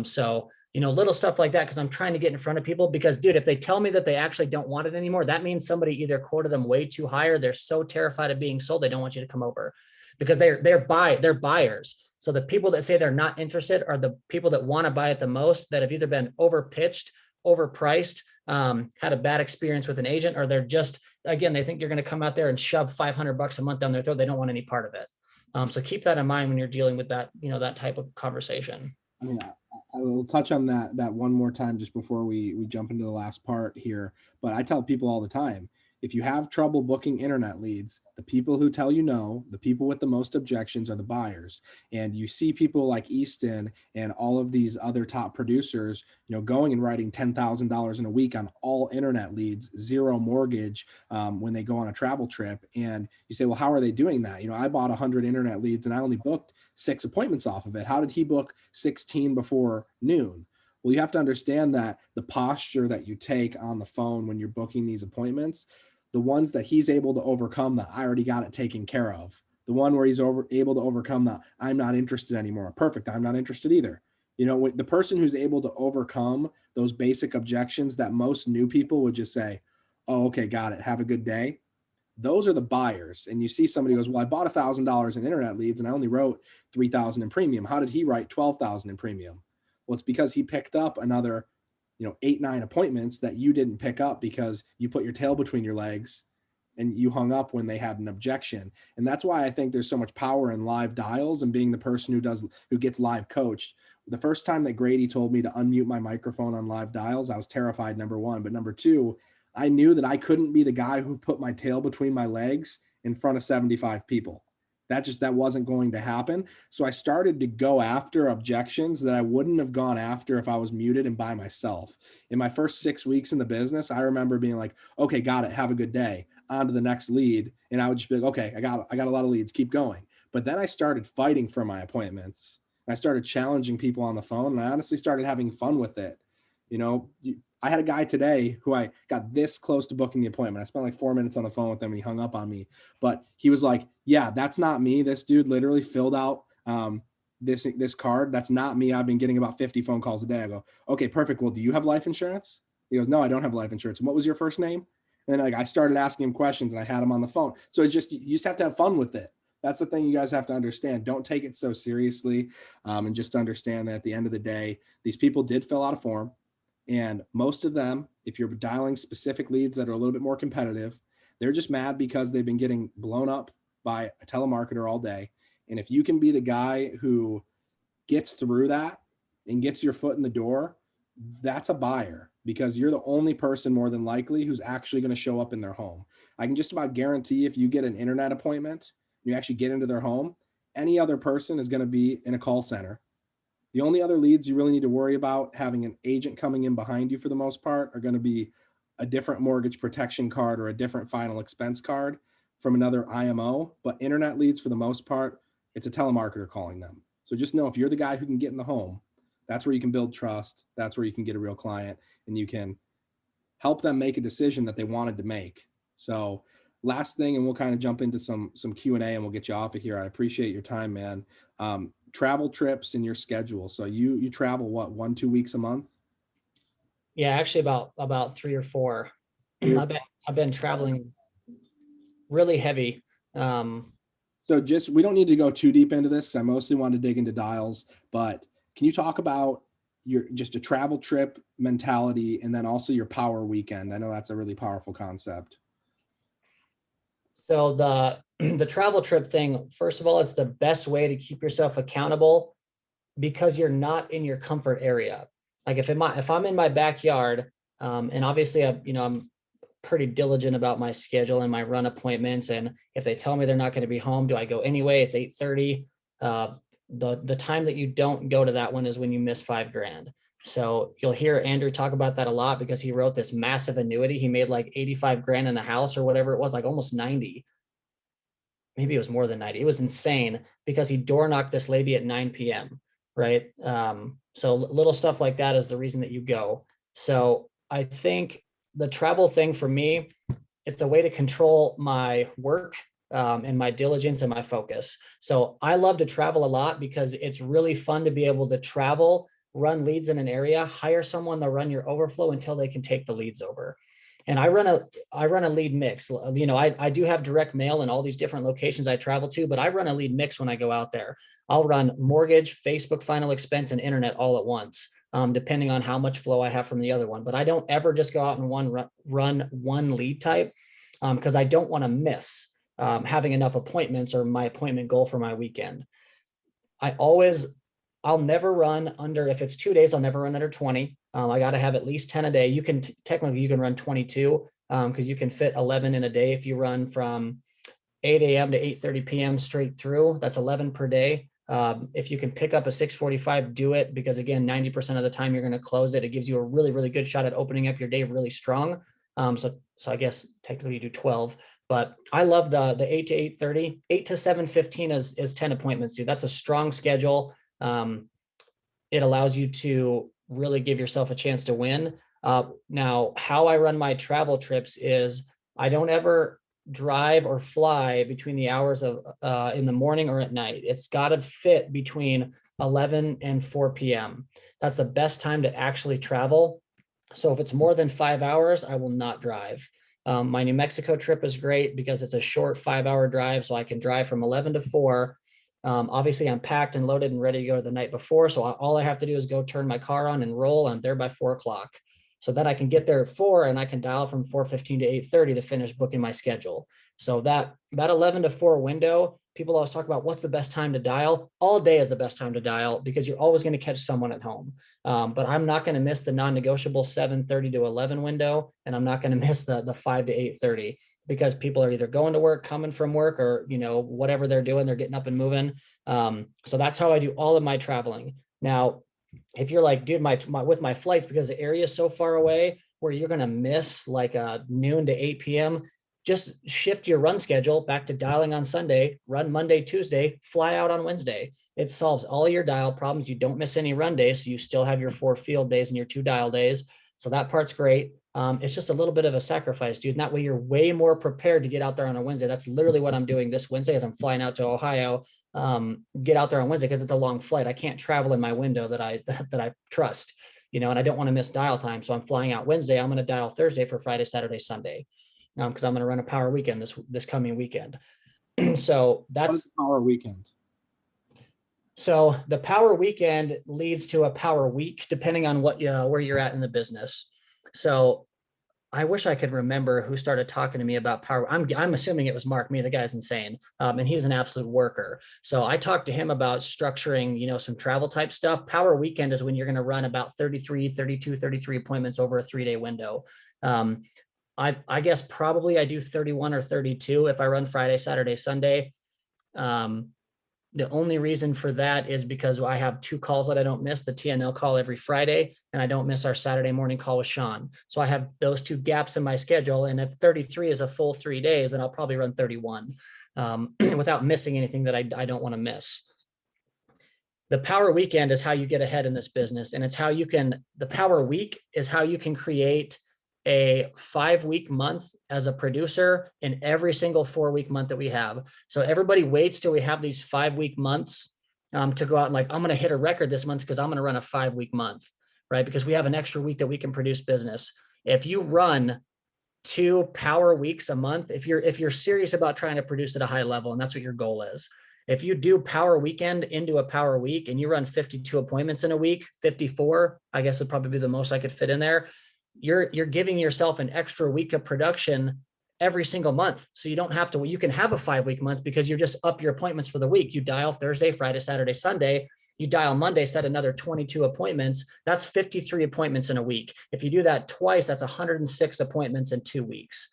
So, little stuff like that, because I'm trying to get in front of people, because dude, if they tell me that they actually don't want it anymore, that means somebody either quoted them way too high, or they're so terrified of being sold, they don't want you to come over, because they're buyers. So the people that say they're not interested are the people that want to buy it the most, that have either been overpitched, overpriced, had a bad experience with an agent, or they're just, again, they think you're going to come out there and shove $500 a month down their throat. They don't want any part of it. So keep that in mind when you're dealing with that, that type of conversation. I mean, I will touch on that one more time just before we jump into the last part here. But I tell people all the time, if you have trouble booking internet leads, the people who tell you no, the people with the most objections are the buyers. And you see people like Easton and all of these other top producers, going and writing $10,000 in a week on all internet leads, zero mortgage, when they go on a travel trip. And you say, well, how are they doing that? I bought 100 internet leads and I only booked 6 appointments off of it. How did he book 16 before noon? Well, you have to understand that the posture that you take on the phone when you're booking these appointments, the ones that he's able to overcome, that I already got it taken care of. The one where he's able to overcome the I'm not interested anymore. Perfect. I'm not interested either. The person who's able to overcome those basic objections that most new people would just say, oh, okay, got it. Have a good day. Those are the buyers. And you see somebody goes, well, I bought $1,000 in internet leads and I only wrote 3,000 in premium. How did he write 12,000 in premium? Well, it's because he picked up another 8, 9 appointments that you didn't pick up because you put your tail between your legs and you hung up when they had an objection. And that's why I think there's so much power in live dials and being the person who gets live coached. The first time that Grady told me to unmute my microphone on live dials, I was terrified, number one. But number two, I knew that I couldn't be the guy who put my tail between my legs in front of 75 people. That wasn't going to happen. So I started to go after objections that I wouldn't have gone after if I was muted and by myself. In my first 6 weeks in the business, I remember being like, okay, got it. Have a good day. On to the next lead. And I would just be like, okay, I got a lot of leads. Keep going. But then I started fighting for my appointments. I started challenging people on the phone, and I honestly started having fun with it. I had a guy today who I got this close to booking the appointment. I spent like 4 minutes on the phone with him and he hung up on me, but he was like, yeah, that's not me. This dude literally filled out this card. That's not me. I've been getting about 50 phone calls a day. I go, okay, perfect. Well, do you have life insurance? He goes, no, I don't have life insurance. And what was your first name? And like I started asking him questions and I had him on the phone. So it's just, you just have to have fun with it. That's the thing you guys have to understand. Don't take it so seriously, and just understand that at the end of the day, these people did fill out a form, and most of them, if you're dialing specific leads that are a little bit more competitive, they're just mad because they've been getting blown up by a telemarketer all day. And if you can be the guy who gets through that and gets your foot in the door, that's a buyer, because you're the only person more than likely who's actually going to show up in their home. I can just about guarantee if you get an internet appointment, you actually get into their home, any other person is going to be in a call center. The only other leads you really need to worry about having an agent coming in behind you for the most part are going to be a different mortgage protection card or a different final expense card from another IMO. But internet leads, for the most part, it's a telemarketer calling them. So just know if you're the guy who can get in the home, that's where you can build trust. That's where you can get a real client and you can help them make a decision that they wanted to make. So last thing, and we'll kind of jump into some Q&A and we'll get you off of here. I appreciate your time, man. Travel trips and your schedule. So you travel what, 1-2 weeks a month? Yeah, actually about 3 or 4. I've been traveling really heavy. So just, we don't need to go too deep into this. I mostly want to dig into dials, but can you talk about your, just a travel trip mentality and then also your power weekend? I know that's a really powerful concept. So the travel trip thing, first of all, it's the best way to keep yourself accountable because you're not in your comfort area. Like if I'm in my backyard, and obviously I'm pretty diligent about my schedule and my run appointments. And if they tell me they're not going to be home, do I go anyway? It's 8:30. The time that you don't go to that one is when you miss $5,000. So you'll hear Andrew talk about that a lot because he wrote this massive annuity. He made like 85 grand in a house or whatever it was, like almost 90. Maybe it was more than 90. It was insane because he door knocked this lady at 9 p.m. Right. So little stuff like that is the reason that you go. So I think the travel thing for me, it's a way to control my work, and my diligence and my focus. So I love to travel a lot because it's really fun to be able to travel, run leads in an area, hire someone to run your overflow until they can take the leads over. And I run a lead mix. You know, I do have direct mail in all these different locations I travel to, but I run a lead mix when I go out there. I'll run mortgage, Facebook final expense, and internet all at once, depending on how much flow I have from the other one. But I don't ever just go out and run one lead type, because I don't want to miss having enough appointments or my appointment goal for my weekend. I'll never run under, if it's 2 days, I'll never run under 20. I got to have at least 10 a day. You can technically, you can run 22 because you can fit 11 in a day. If you run from 8 a.m. to 8:30 p.m. straight through, that's 11 per day. If you can pick up a 6:45, do it, because again, 90% of the time you're going to close it. It gives you a really, really good shot at opening up your day really strong. So I guess technically you do 12, but I love the 8 to 8:30, 8 to 7:15 is 10 appointments, dude. That's a strong schedule. It allows you to really give yourself a chance to win. Now, how I run my travel trips is I don't ever drive or fly between the hours of in the morning or at night. It's got to fit between 11 and 4 p.m. That's the best time to actually travel. So if it's more than 5 hours, I will not drive. My New Mexico trip is great because it's a short 5-hour drive. So I can drive from 11 to 4. Obviously I'm packed and loaded and ready to go the night before. So all I have to do is go turn my car on and roll. I'm there by 4 o'clock. So then I can get there at 4 and I can dial from 4:15 to 8:30 to finish booking my schedule. So that 11 to 4 window, people always talk about what's the best time to dial. All day is the best time to dial because you're always going to catch someone at home. But I'm not going to miss the non-negotiable 7:30 to 11 window. And I'm not going to miss the 5 to 8:30 because people are either going to work, coming from work, or, you know, whatever they're doing, they're getting up and moving. So that's how I do all of my traveling. Now, if you're like, dude, with my flights, because the area is so far away where you're going to miss like noon to 8 p.m., just shift your run schedule back to dialing on Sunday, run Monday, Tuesday, fly out on Wednesday. It solves all your dial problems. You don't miss any run days. So you still have your 4 field days and your 2 dial days. So that part's great. It's just a little bit of a sacrifice, dude. And that way you're way more prepared to get out there on a Wednesday. That's literally what I'm doing this Wednesday as I'm flying out to Ohio, get out there on Wednesday because it's a long flight. I can't travel in my window that I trust, and I don't want to miss dial time. So I'm flying out Wednesday. I'm going to dial Thursday for Friday, Saturday, Sunday, because I'm going to run a power weekend this coming weekend. So that's power weekend. So the power weekend leads to a power week, depending on where you're at in the business. So I wish I could remember who started talking to me about power. I'm assuming it was Mark. The guy's insane. And he's an absolute worker. So I talked to him about structuring, some travel type stuff. Power weekend is when you're going to run about 33 appointments over a 3-day window. I guess probably I do 31 or 32 if I run Friday, Saturday, Sunday. The only reason for that is because I have 2 calls that I don't miss, the TNL call every Friday, and I don't miss our Saturday morning call with Sean. So I have those 2 gaps in my schedule. And if 33 is a full 3 days, then I'll probably run 31 without missing anything that I don't want to miss. The power weekend is how you get ahead in this business. And the power week is how you can create a 5-week month as a producer in every single 4-week month that we have. So everybody waits till we have these 5-week months to go out and I'm going to hit a record this month because I'm going to run a 5-week month, right? Because we have an extra week that we can produce business. If you run 2 power weeks a month, if you're serious about trying to produce at a high level, and that's what your goal is, if you do power weekend into a power week and you run 52 appointments in a week, 54, I guess would probably be the most I could fit in there. You're giving yourself an extra week of production every single month. So you don't have to, you can have a 5-week month because you're just up your appointments for the week. You dial Thursday, Friday, Saturday, Sunday, you dial Monday, set another 22 appointments. That's 53 appointments in a week. If you do that twice, that's 106 appointments in 2 weeks.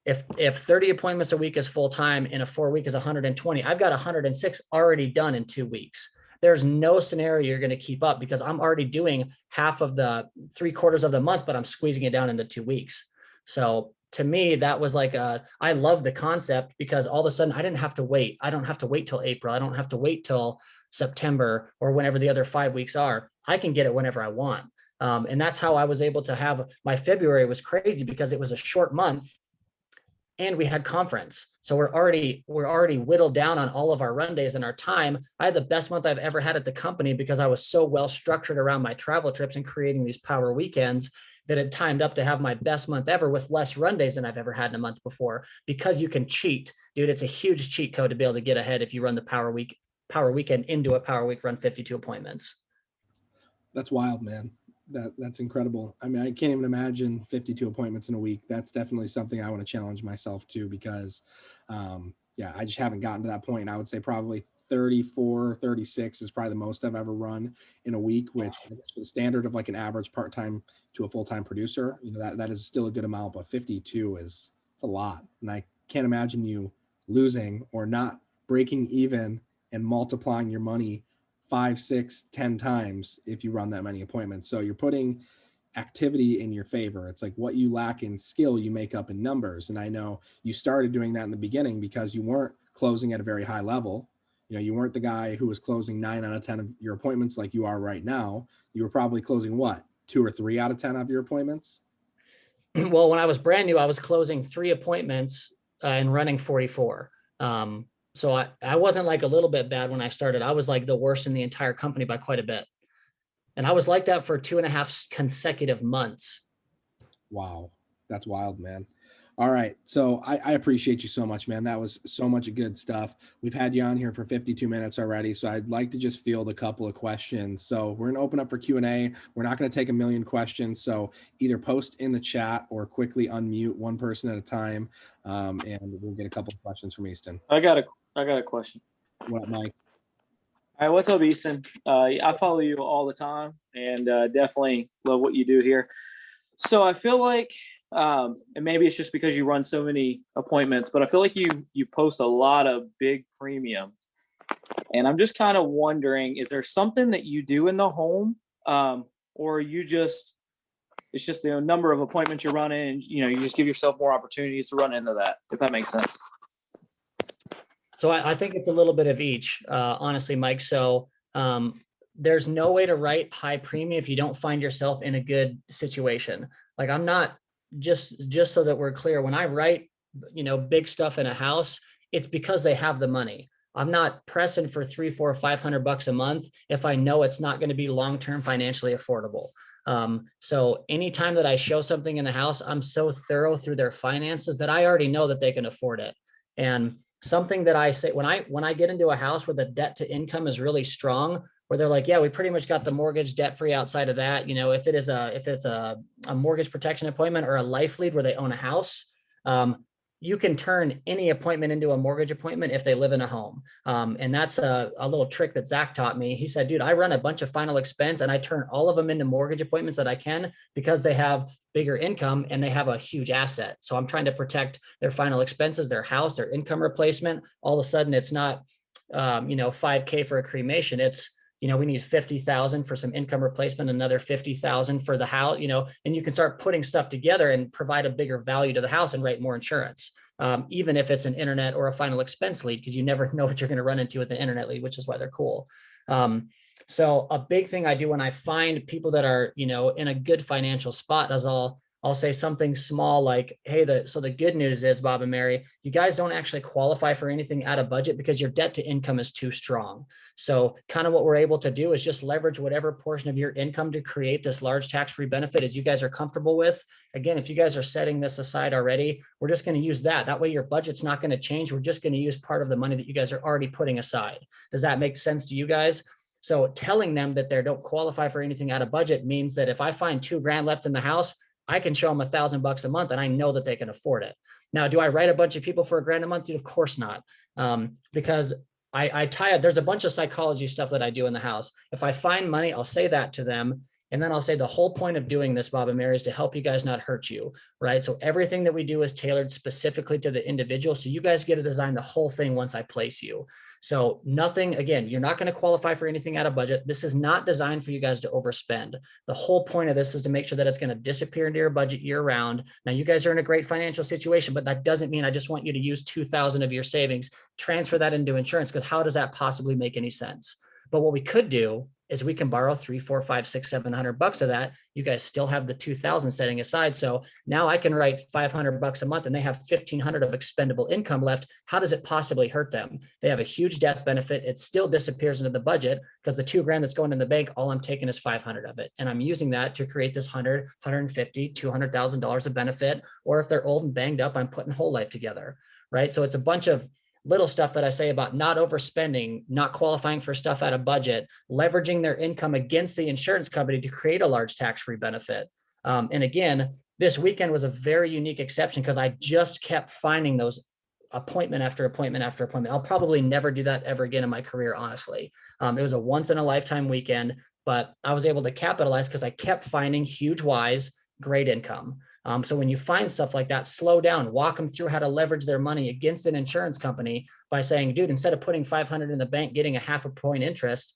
If 30 appointments a week is full-time and a 4-week is 120, I've got 106 already done in 2 weeks. There's no scenario you're going to keep up because I'm already doing half of the 3/4 of the month, but I'm squeezing it down into 2 weeks. So to me, that was I love the concept because all of a sudden I didn't have to wait. I don't have to wait till April. I don't have to wait till September or whenever the other 5 weeks are. I can get it whenever I want. And that's how I was able to have my February was crazy because it was a short month. And we had conference. So we're already whittled down on all of our run days and our time. I had the best month I've ever had at the company because I was so well structured around my travel trips and creating these power weekends that it timed up to have my best month ever with less run days than I've ever had in a month before because you can cheat, dude. It's a huge cheat code to be able to get ahead if you run the power weekend into a power week, run 52 appointments. That's wild, man. That's incredible. I mean, I can't even imagine 52 appointments in a week. That's definitely something I want to challenge myself to because, I just haven't gotten to that point. I would say probably 34, 36 is probably the most I've ever run in a week, which I guess for the standard of an average part-time to a full-time producer, that is still a good amount, but 52 it's a lot. And I can't imagine you losing or not breaking even and multiplying your money 5, 6, 10 times if you run that many appointments. So you're putting activity in your favor. It's what you lack in skill, you make up in numbers. And I know you started doing that in the beginning because you weren't closing at a very high level. You weren't the guy who was closing 9 out of 10 of your appointments like you are right now. You were probably closing 2 or 3 out of 10 of your appointments? Well, when I was brand new, I was closing 3 appointments and running 44. So I wasn't a little bit bad when I started. I was the worst in the entire company by quite a bit. And I was like that for 2.5 consecutive months. Wow. That's wild, man. All right. So I appreciate you so much, man. That was so much good stuff. We've had you on here for 52 minutes already. So I'd like to just field a couple of questions. So we're going to open up for Q&A. We're not going to take a million questions. So either post in the chat or quickly unmute one person at a time. And we'll get a couple of questions from Easton. I got a question. What up, Mike? All right, what's up, Easton? I follow you all the time and definitely love what you do here. So I feel and maybe it's just because you run so many appointments, but I feel like you post a lot of big premium. And I'm just kind of wondering, is there something that you do in the home or it's just the number of appointments you're running and, you just give yourself more opportunities to run into that, if that makes sense. So I think it's a little bit of each, honestly, Mike. So there's no way to write high premium if you don't find yourself in a good situation. I'm not just so that we're clear, when I write, big stuff in a house, it's because they have the money. I'm not pressing for 300, 400, $500 a month if I know it's not going to be long-term financially affordable. So anytime that I show something in the house, I'm so thorough through their finances that I already know that they can afford it. And something that I say when I get into a house where the debt to income is really strong, where they're like, yeah, we pretty much got the mortgage debt free outside of that. If it's a mortgage protection appointment or a life lead where they own a house, you can turn any appointment into a mortgage appointment if they live in a home. And that's a little trick that Zach taught me. He said, dude, I run a bunch of final expense and I turn all of them into mortgage appointments that I can, because they have bigger income and they have a huge asset. So I'm trying to protect their final expenses, their house, their income replacement. All of a sudden it's not, $5K for a cremation. It's, we need 50,000 for some income replacement, another 50,000 for the house, and you can start putting stuff together and provide a bigger value to the house and write more insurance. Even if it's an internet or a final expense lead, because you never know what you're going to run into with an internet lead, which is why they're cool. So a big thing I do when I find people that are, in a good financial spot is I'll say something small like, hey, so the good news is, Bob and Mary, you guys don't actually qualify for anything out of budget because your debt to income is too strong. So kind of what we're able to do is just leverage whatever portion of your income to create this large tax-free benefit as you guys are comfortable with. Again, if you guys are setting this aside already, we're just going to use that. That way your budget's not going to change. We're just going to use part of the money that you guys are already putting aside. Does that make sense to you guys? So telling them that they don't qualify for anything out of budget means that if I find $2,000 left in the house, I can show them $1,000 a month and I know that they can afford it. Now, do I write a bunch of people for $1,000 a month? Dude, of course not. Because I tie up, there's a bunch of psychology stuff that I do in the house. If I find money, I'll say that to them. And then I'll say the whole point of doing this, Bob and Mary, is to help you guys not hurt you, right? So everything that we do is tailored specifically to the individual. So you guys get to design the whole thing once I place you. So nothing, again, you're not going to qualify for anything out of budget. This is not designed for you guys to overspend. The whole point of this is to make sure that it's going to disappear into your budget year round. Now you guys are in a great financial situation, but that doesn't mean I just want you to use 2,000 of your savings, transfer that into insurance, because how does that possibly make any sense? But what we could do is we can borrow $300, $400, $500, $600, $700 of that. You guys still have the 2,000 setting aside. So now I can write $500 a month and they have 1,500 of expendable income left. How does it possibly hurt them? They have a huge death benefit. It still disappears into the budget because the $2,000 that's going in the bank, all I'm taking is 500 of it. And I'm using that to create this $100,000, $150,000, $200,000 of benefit. Or if they're old and banged up, I'm putting whole life together, right? So it's a bunch of little stuff that I say about not overspending, not qualifying for stuff out of budget, leveraging their income against the insurance company to create a large tax-free benefit. And again, this weekend was a very unique exception because I just kept finding those appointment after appointment after appointment. I'll probably never do that ever again in my career, honestly. It was a once in a lifetime weekend, but I was able to capitalize because I kept finding huge whys, great income. So when you find stuff like that, slow down, walk them through how to leverage their money against an insurance company by saying, dude, instead of putting 500 in the bank, getting a 0.5 point interest,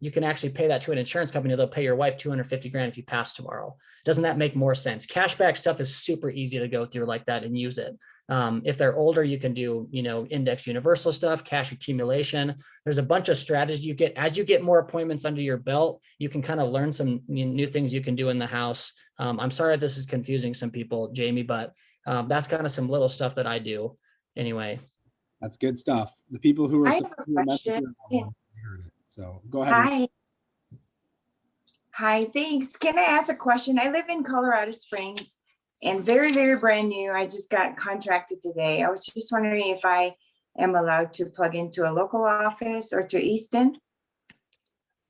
you can actually pay that to an insurance company. They'll pay your wife $250,000 if you pass tomorrow. Doesn't that make more sense? Cashback stuff is super easy to go through like that and use it. If they're older, you can do, index universal stuff, cash accumulation. There's a bunch of strategies you get as you get more appointments under your belt. You can kind of learn some new things you can do in the house. I'm sorry if this is confusing some people, Jamie, but that's kind of some little stuff that I do anyway. That's good stuff. The people who are I have a question. heard it. So go ahead. Hi. Hi, thanks. Can I ask a question? I live in Colorado Springs and very, very brand new. I just got contracted today. I was just wondering if I am allowed to plug into a local office or to Easton.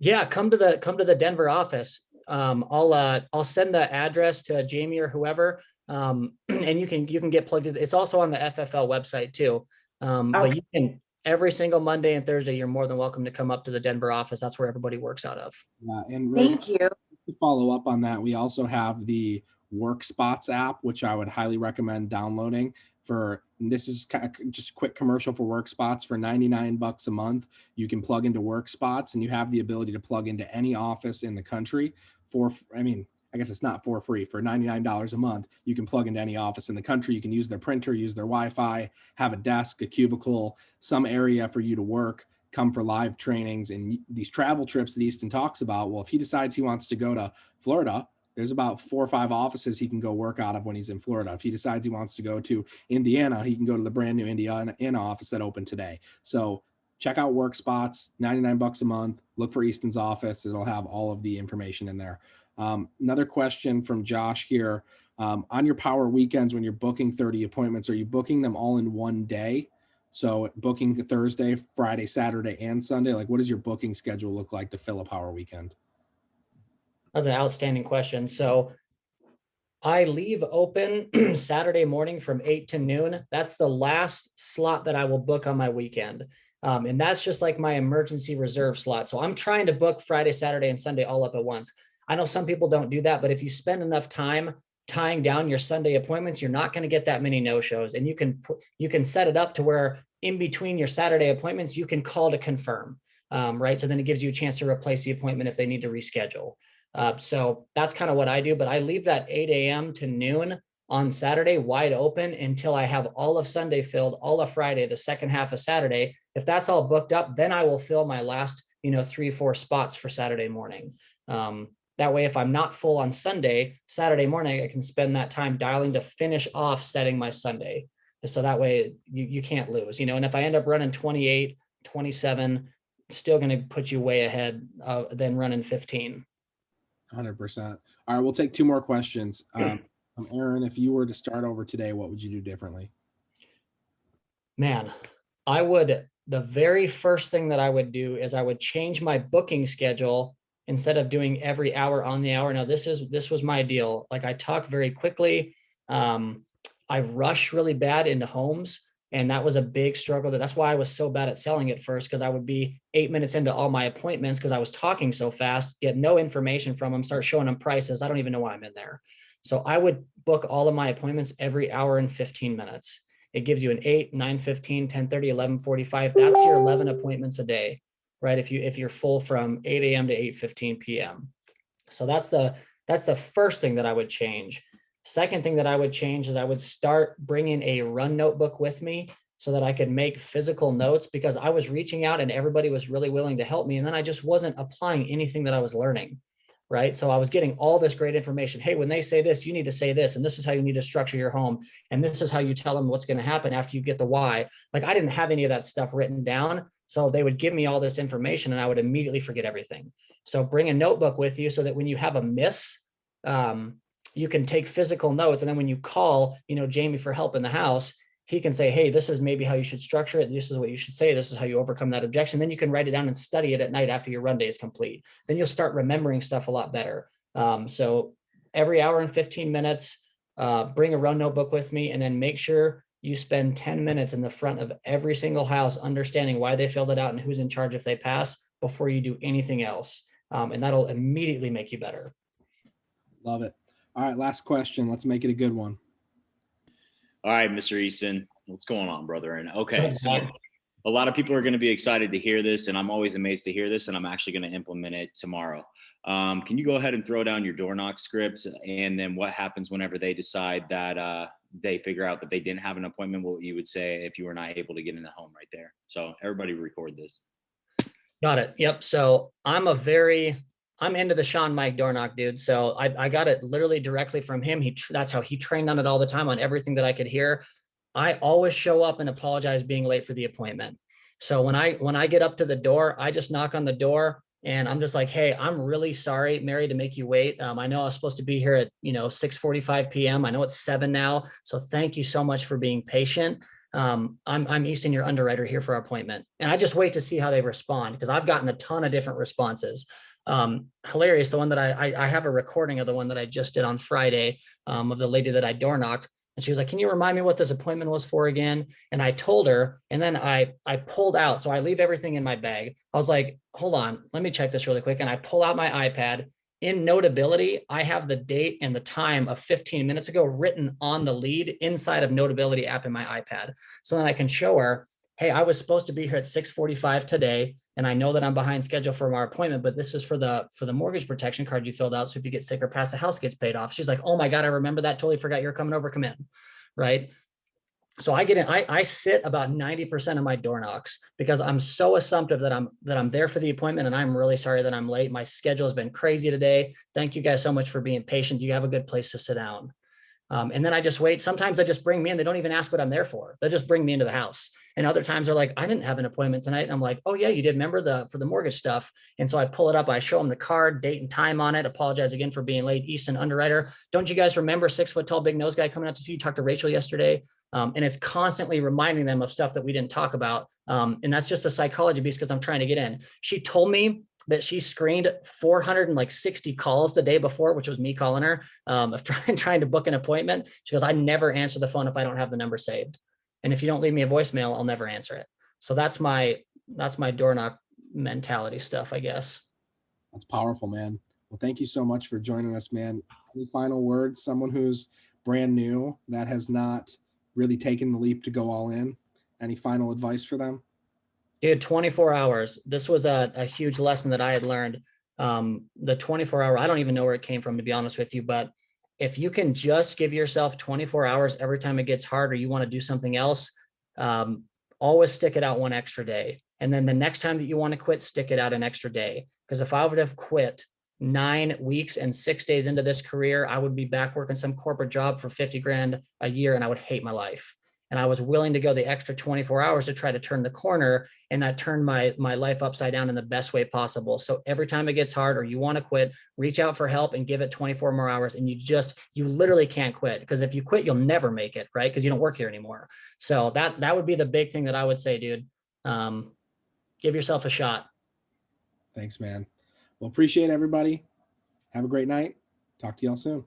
Yeah, come to the Denver office. I'll send the address to Jamie or whoever, and you can get plugged in. It's also on the FFL website too. But you can every single Monday and Thursday. You're more than welcome to come up to the Denver office. That's where everybody works out of. Yeah, and Thank you. To follow up on that, we also have the Work Spots app, which I would highly recommend downloading. This is kind of just a quick commercial for Work Spots. For $99 a month, you can plug into Work Spots, and you have the ability to plug into any office in the country I guess it's not for free. For $99 a month, you can plug into any office in the country. You can use their printer, use their Wi-Fi, have a desk, a cubicle, some area for you to work, come for live trainings and these travel trips that Easton talks about. Well, if he decides he wants to go to Florida, there's about 4 or 5 offices he can go work out of when he's in Florida. If he decides he wants to go to Indiana, he can go to the brand new Indiana office that opened today. So check out Work Spots, $99 a month. Look for Easton's office. It'll have all of the information in there. Another question from Josh here. On your power weekends, when you're booking 30 appointments, are you booking them all in one day? So booking Thursday, Friday, Saturday, and Sunday, like what does your booking schedule look like to fill a power weekend? That's an outstanding question. So I leave open Saturday morning from 8 to noon. That's the last slot that I will book on my weekend. And that's just like my emergency reserve slot. So I'm trying to book Friday, Saturday, and Sunday all up at once. I know some people don't do that, but if you spend enough time tying down your Sunday appointments, you're not going to get that many no-shows. And you can set it up to where in between your Saturday appointments, you can call to confirm, right? So then it gives you a chance to replace the appointment if they need to reschedule. So that's kind of what I do, but I leave that 8 a.m. to noon on Saturday wide open until I have all of Sunday filled, all of Friday, the second half of Saturday. If that's all booked up, then I will fill my last, 3-4 spots for Saturday morning. That way, if I'm not full on Sunday, Saturday morning, I can spend that time dialing to finish off setting my Sunday. So that way you can't lose, and if I end up running 28, 27, still going to put you way ahead than running 15. 100%. All right, we'll take 2 more questions. Aaron, if you were to start over today, what would you do differently? Man, the very first thing that I would do is I would change my booking schedule instead of doing every hour on the hour. Now, this was my deal. Like I talk very quickly. I rush really bad into homes. And that was a big struggle. That's why I was so bad at selling at first, because I would be 8 minutes into all my appointments because I was talking so fast, get no information from them, start showing them prices. I don't even know why I'm in there. So I would book all of my appointments every hour and 15 minutes. It gives you an 8, 9:15, 10:30, 11:45. That's your 11 appointments a day, right? If you're full from 8 a.m. to 8:15 p.m. So that's the first thing that I would change. Second thing that I would change is I would start bringing a run notebook with me so that I could make physical notes, because I was reaching out and everybody was really willing to help me. And then I just wasn't applying anything that I was learning, right? So I was getting all this great information. Hey, when they say this, you need to say this, and this is how you need to structure your home. And this is how you tell them what's going to happen after you get the why. Like I didn't have any of that stuff written down. So they would give me all this information and I would immediately forget everything. So bring a notebook with you so that when you have a miss, you can take physical notes. And then when you call, Jamie for help in the house, he can say, hey, this is maybe how you should structure it. This is what you should say. This is how you overcome that objection. Then you can write it down and study it at night after your run day is complete. Then you'll start remembering stuff a lot better. So every hour and 15 minutes, bring a run notebook with me, and then make sure you spend 10 minutes in the front of every single house, understanding why they filled it out and who's in charge if they pass, before you do anything else. And that'll immediately make you better. Love it. All right, last question. Let's make it a good one. All right, Mr. Easton, what's going on, brother? And okay, so a lot of people are going to be excited to hear this, and I'm always amazed to hear this, and I'm actually going to implement it tomorrow. Can you go ahead and throw down your door knock script, and then what happens whenever they decide that they figure out that they didn't have an appointment, what you would say if you were not able to get in the home right there? So everybody record this. Got it. Yep. So I'm into the Sean Mike door knock, dude. So I got it literally directly from him. That's how he trained on it all the time, on everything that I could hear. I always show up and apologize being late for the appointment. So when I get up to the door, I just knock on the door and I'm just like, hey, I'm really sorry, Mary, to make you wait. I know I was supposed to be here at 6:45 p.m. I know it's 7 now. So thank you so much for being patient. I'm Easton, your underwriter, here for our appointment. And I just wait to see how they respond, because I've gotten a ton of different responses. Hilarious. The one that I have a recording of the one that I just did on Friday, of the lady that I door knocked. And she was like, can you remind me what this appointment was for again? And I told her, and then I pulled out. So I leave everything in my bag. I was like, hold on, let me check this really quick. And I pull out my iPad. In Notability, I have the date and the time of 15 minutes ago written on the lead inside of Notability app in my iPad. So then I can show her, hey, I was supposed to be here at 6:45 today, and I know that I'm behind schedule for our appointment, but this is for the mortgage protection card you filled out. So if you get sick or pass, the house gets paid off. She's like, oh my God, I remember that. Totally forgot you're coming over. Come in. Right. So I get in, I sit about 90% of my door knocks because I'm so assumptive that I'm there for the appointment, and I'm really sorry that I'm late. My schedule has been crazy today. Thank you guys so much for being patient. Do you have a good place to sit down? And then I just wait. Sometimes they just bring me in. They don't even ask what I'm there for. They just bring me into the house. And other times they're like, I didn't have an appointment tonight. And I'm like, oh yeah, you did. Remember for the mortgage stuff. And so I pull it up. I show them the card, date and time on it. Apologize again for being late. Easton underwriter. Don't you guys remember 6 foot tall, big nose guy coming out to see you? Talked to Rachel yesterday. And it's constantly reminding them of stuff that we didn't talk about. And that's just a psychology piece because I'm trying to get in. She told me that she screened 460 calls the day before, which was me calling her, of trying to book an appointment. She goes, I never answer the phone if I don't have the number saved. And if you don't leave me a voicemail, I'll never answer it. So that's my door knock mentality stuff, I guess. That's powerful, man. Well, thank you so much for joining us, man. Any final words? Someone who's brand new that has not really taken the leap to go all in. Any final advice for them? Dude, 24 hours. This was a huge lesson that I had learned. The 24-hour, I don't even know where it came from, to be honest with you, but if you can just give yourself 24 hours every time it gets hard or you want to do something else, always stick it out one extra day. And then the next time that you want to quit, stick it out an extra day. Because if I would have quit 9 weeks and 6 days into this career, I would be back working some corporate job for 50 grand a year and I would hate my life. And I was willing to go the extra 24 hours to try to turn the corner, and that turned my life upside down in the best way possible. So every time it gets hard or you want to quit, reach out for help and give it 24 more hours. And you literally can't quit, because if you quit, you'll never make it, right? Because you don't work here anymore. So that would be the big thing that I would say, dude. Give yourself a shot. Thanks, man. Well, appreciate everybody. Have a great night. Talk to y'all soon.